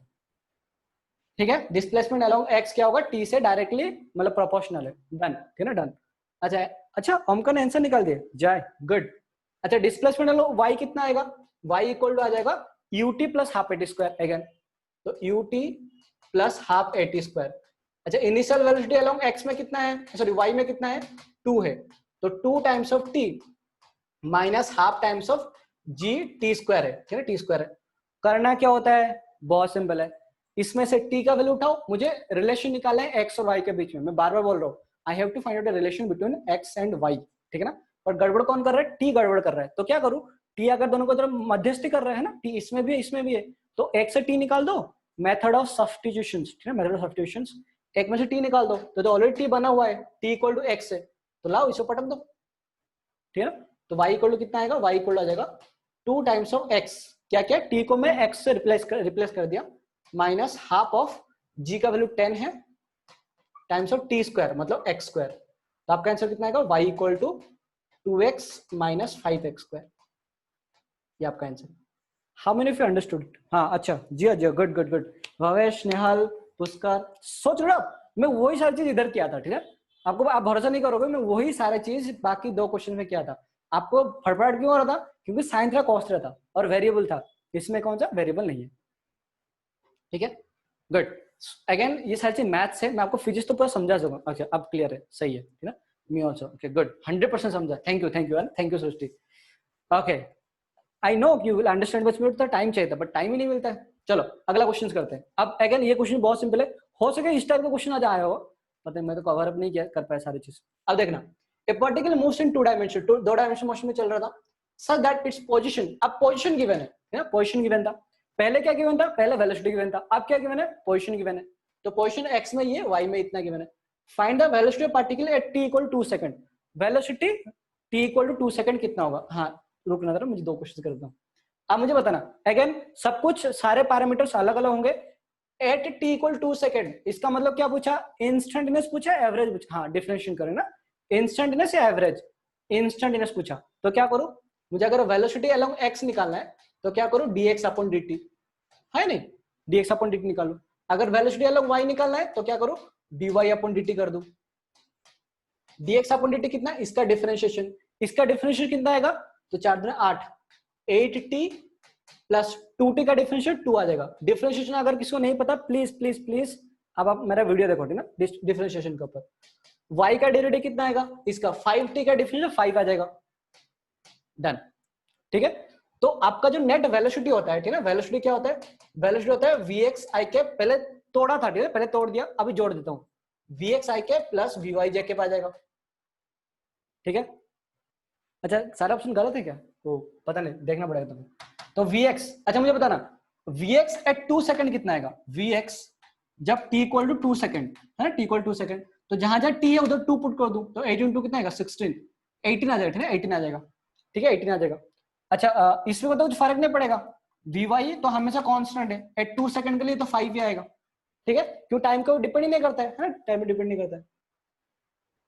ठीक है, डिस्प्लेसमेंट अलोंग x क्या होगा, t से डायरेक्टली मतलब प्रोपोर्शनल है। डन, ठीक है ना, डन। अच्छा अच्छा, ओमकर ने आंसर निकाल दिया, जय, गुड। अच्छा डिस्प्लेसमेंट लो, y कितना आएगा, y इक्वल टू आ जाएगा ut plus half a t square again, तो ut plus half a t square. अच्छा इनिशियल वेलोसिटी अलोंग x में कितना है, सॉरी y में कितना है, 2 है, तो 2 times of t minus half times of g t square है, ठीक है, t स्क्वायर है। करना क्या होता है, बहुत सिंपल है, इसमें से t का वैल्यू उठाओ, मुझे रिलेशन निकालना है x और y के बीच में, मैं बार बार बोल रहा हूँ, I have to find out the relation between x and y, ठीक है ना। पर गड़बड़ कौन कर रहा है, t गड़बड़ कर रहा है, तो क्या करूं, t अगर दोनों को तरफ मध्यस्थी कर रहा है ना, t इसमें भी है इसमें भी है, तो x से t निकाल दो, मेथड ऑफ सब्स्टिट्यूशन, ठीक है, मेथड ऑफ सब्स्टिट्यूशन, एक में से t निकाल दो, तो ऑलरेडी t बना हुआ है, t इक्वल टू x है, तो लाओ इसे पटक दो, ठीक है ना। तो y इक्वल टू कितना आएगा, y इक्वल टू आ जाएगा 2 टाइम्स ऑफ x, क्या क्या t को मैं x से रिप्लेस कर दिया, माइनस हाफ ऑफ g का वैल्यू 10 है टाइम्स ऑफ t स्क्वायर मतलब x स्क्वायर, तो आपका आंसर कितना आएगा, y equal to 2x minus 5x square, ये आपका answer. How many of you understood it? हाँ अच्छा जी, अच्छा good good good, Bhavesh, Nehal, Pushkar, सोच रहे हो मैं वही सारी चीज इधर किया था, ठीक है, आपको आप भरोसा नहीं करोगे, मैं वही सारी चीज बाकी 2 क्वेश्चन में किया था। आपको फड़फड़ाहट क्यों हो रहा था, क्योंकि साइन था, कॉस्ट रहा था और वेरिएबल था, इसमें कौन सा वेरिएबल नहीं है, ठीक है, गुड। अगेन ये सारी चीज मैथ्स है, मैं आपको फिजिक्स तो पूरा समझा सकूँ, अच्छा अब क्लियर है, सही है, ठीक है, मी ऑल्सो, ओके गुड, 100% समझा, thank you thank you Srishti, okay I know you will understand, बस मुझे टाइम चाहिए था बट टाइम ही नहीं मिलता है। चलो अगला क्वेश्चन करते हैं। अब अगेन ये क्वेश्चन बहुत सिंपल है, हो सके इस टाइप का क्वेश्चन आज आया हो, पता नहीं मैं तो कवर अप नहीं किया कर पाया सारी चीज। अब देखना, ए particle moves in 2 dimension, 2 dimension motion में चल रहा था, सच दैट इट्स पोजीशन, अब पोजीशन गिवन है ना, पोजीशन गिवन था, पहले क्या गिवन था, पहले वेलोसिटी गिवन था, अब क्या गिवन है, पोजीशन गिवन है, तो पोजीशन x में ये, y में इतना गिवन है, find the velocity of particle at t equal 2 second, velocity t equal to 2 second कितना होगा, हाँ रुकना जरा मुझे 2 क्वेश्चन करता हूं, अब मुझे बताना, अगेन सब कुछ सारे पैरामीटर्स अलग अलग होंगे, एट टी इक्वल 2 सेकंड, इसका मतलब क्या पूछा, इंस्टेंटेनियस पूछा, एवरेज पूछा, हाँ डिफरेंशिएट करें ना, इंस्टेंटेनियस या एवरेज, इंस्टेंटेनियस पूछा, तो क्या करूं, मुझे अगर वेलोसिटी अलोंग एक्स निकालना है तो क्या करूं, dx अपॉन dt, है नहीं, dx अपॉन dt निकालो, अगर वेलोसिटी अलोंग y निकालना है तो क्या करूं, dy अपॉन dt कर दूं, dx अपॉन dt कितना, इसका डिफरेंशिएशन, इसका डिफरेंशिएशन कितना आएगा, तो 4 दूनी 8, 8t प्लस 2t का डिफरेंशिएट 2 आ जाएगा। डिफरेंशिएशन अगर किसी को नहीं पता प्लीज प्लीज प्लीज अब आप मेरा वीडियो देखो, ठीक ना, डिफरेंशिएशन के ऊपर, y का डेरिवेटिव कितना आएगा, इसका 5t का डिफरेंशिएट 5 आ जाएगा, डन, ठीक है। तो आपका जो नेट वेलोसिटी होता है, ठीक है, वेलोसिटी क्या होता है, वेलोसिटी होता है vx i कैप, पहले तोड़ा था, ठीक है, पहले तोड़ दिया, अभी जोड़ देता हूं, vx i cap plus vy j cap आ जाएगा, ठीक है। अच्छा सारा ऑप्शन गलत है क्या, तो पता नहीं, देखना पड़ेगा तुम्हें, तो vx, अच्छा मुझे बताना, vx एट 2 सेकंड कितना आएगा, vx जब t इक्वल टू 2 सेकंड है ना, t इक्वल 2 सेकंड, तो जहां जहां t है उधर 2 पुट कर दूं, तो 8 into कितना आएगा, 16, 18 आ जाएगा, ठीक है, 18 आ जाएगा, ठीक है, 18 आ जाएगा। अच्छा इसमें तो कुछ फर्क नहीं पड़ेगा, vy तो हमेशा कांस्टेंट है, एट 2 सेकंड के लिए तो 5 ही आएगा, ठीक है, क्यों टाइम को डिपेंड ही नहीं करता है, टाइम में डिपेंड नहीं करता है।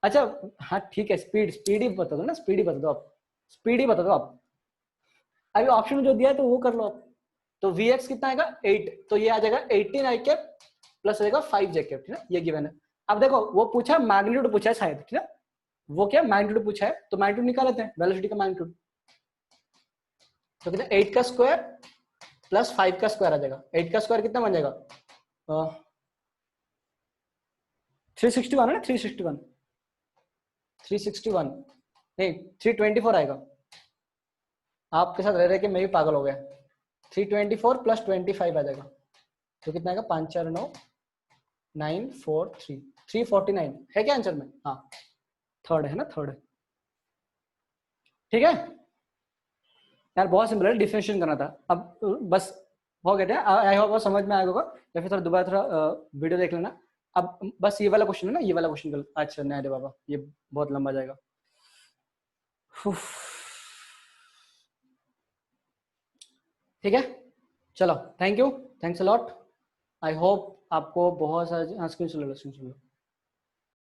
अच्छा हाँ ठीक है, स्पीड ही बता दो ना, स्पीड ही बता दो आप, स्पीड ही बता दो आप, अभी ऑप्शन जो दिया है तो वो कर लो आप, तो vx कितना आएगा 8, तो ये आ जाएगा 18 i कैप प्लस रहेगा 5 j कैप, ठीक है, ये गिवन है। अब देखो वो पूछा मैग्नीट्यूड पूछा है शायद, ठीक है, वो क्या मैग्नीट्यूड पूछा है, तो मैग्नीट्यूड निकाल लेते हैं, वेलोसिटी का मैग्नीट्यूड, तो कितना 8 का स्क्वायर प्लस 5 का स्क्वायर आ जाएगा, 8 का स्क्वायर कितना बन जाएगा 361 है ना, 361 नहीं 324 आएगा, आपके साथ रह रहे कि मैं भी पागल हो गया, 324 प्लस 25 आ जाएगा, तो कितना आएगा 5 4 9 9 4 3 349 है क्या आंसर में, हाँ थर्ड है ना, थर्ड है, ठीक है यार, बहुत सिंपल है, डिफरेंशिएशन करना था, अब बस हो गया था, आई होप समझ में आएगा होगा, या फिर थोड़ा दोबारा थोड़ा वीडियो देख लेना। अब बस ये वाला क्वेश्चन है ना, ये वाला क्वेश्चन कर, अच्छा नहीं अरे बाबा ये बहुत लंबा जाएगा, ठीक है चलो, thank you, thanks a lot, I hope आपको बहुत सारा स्क्रीन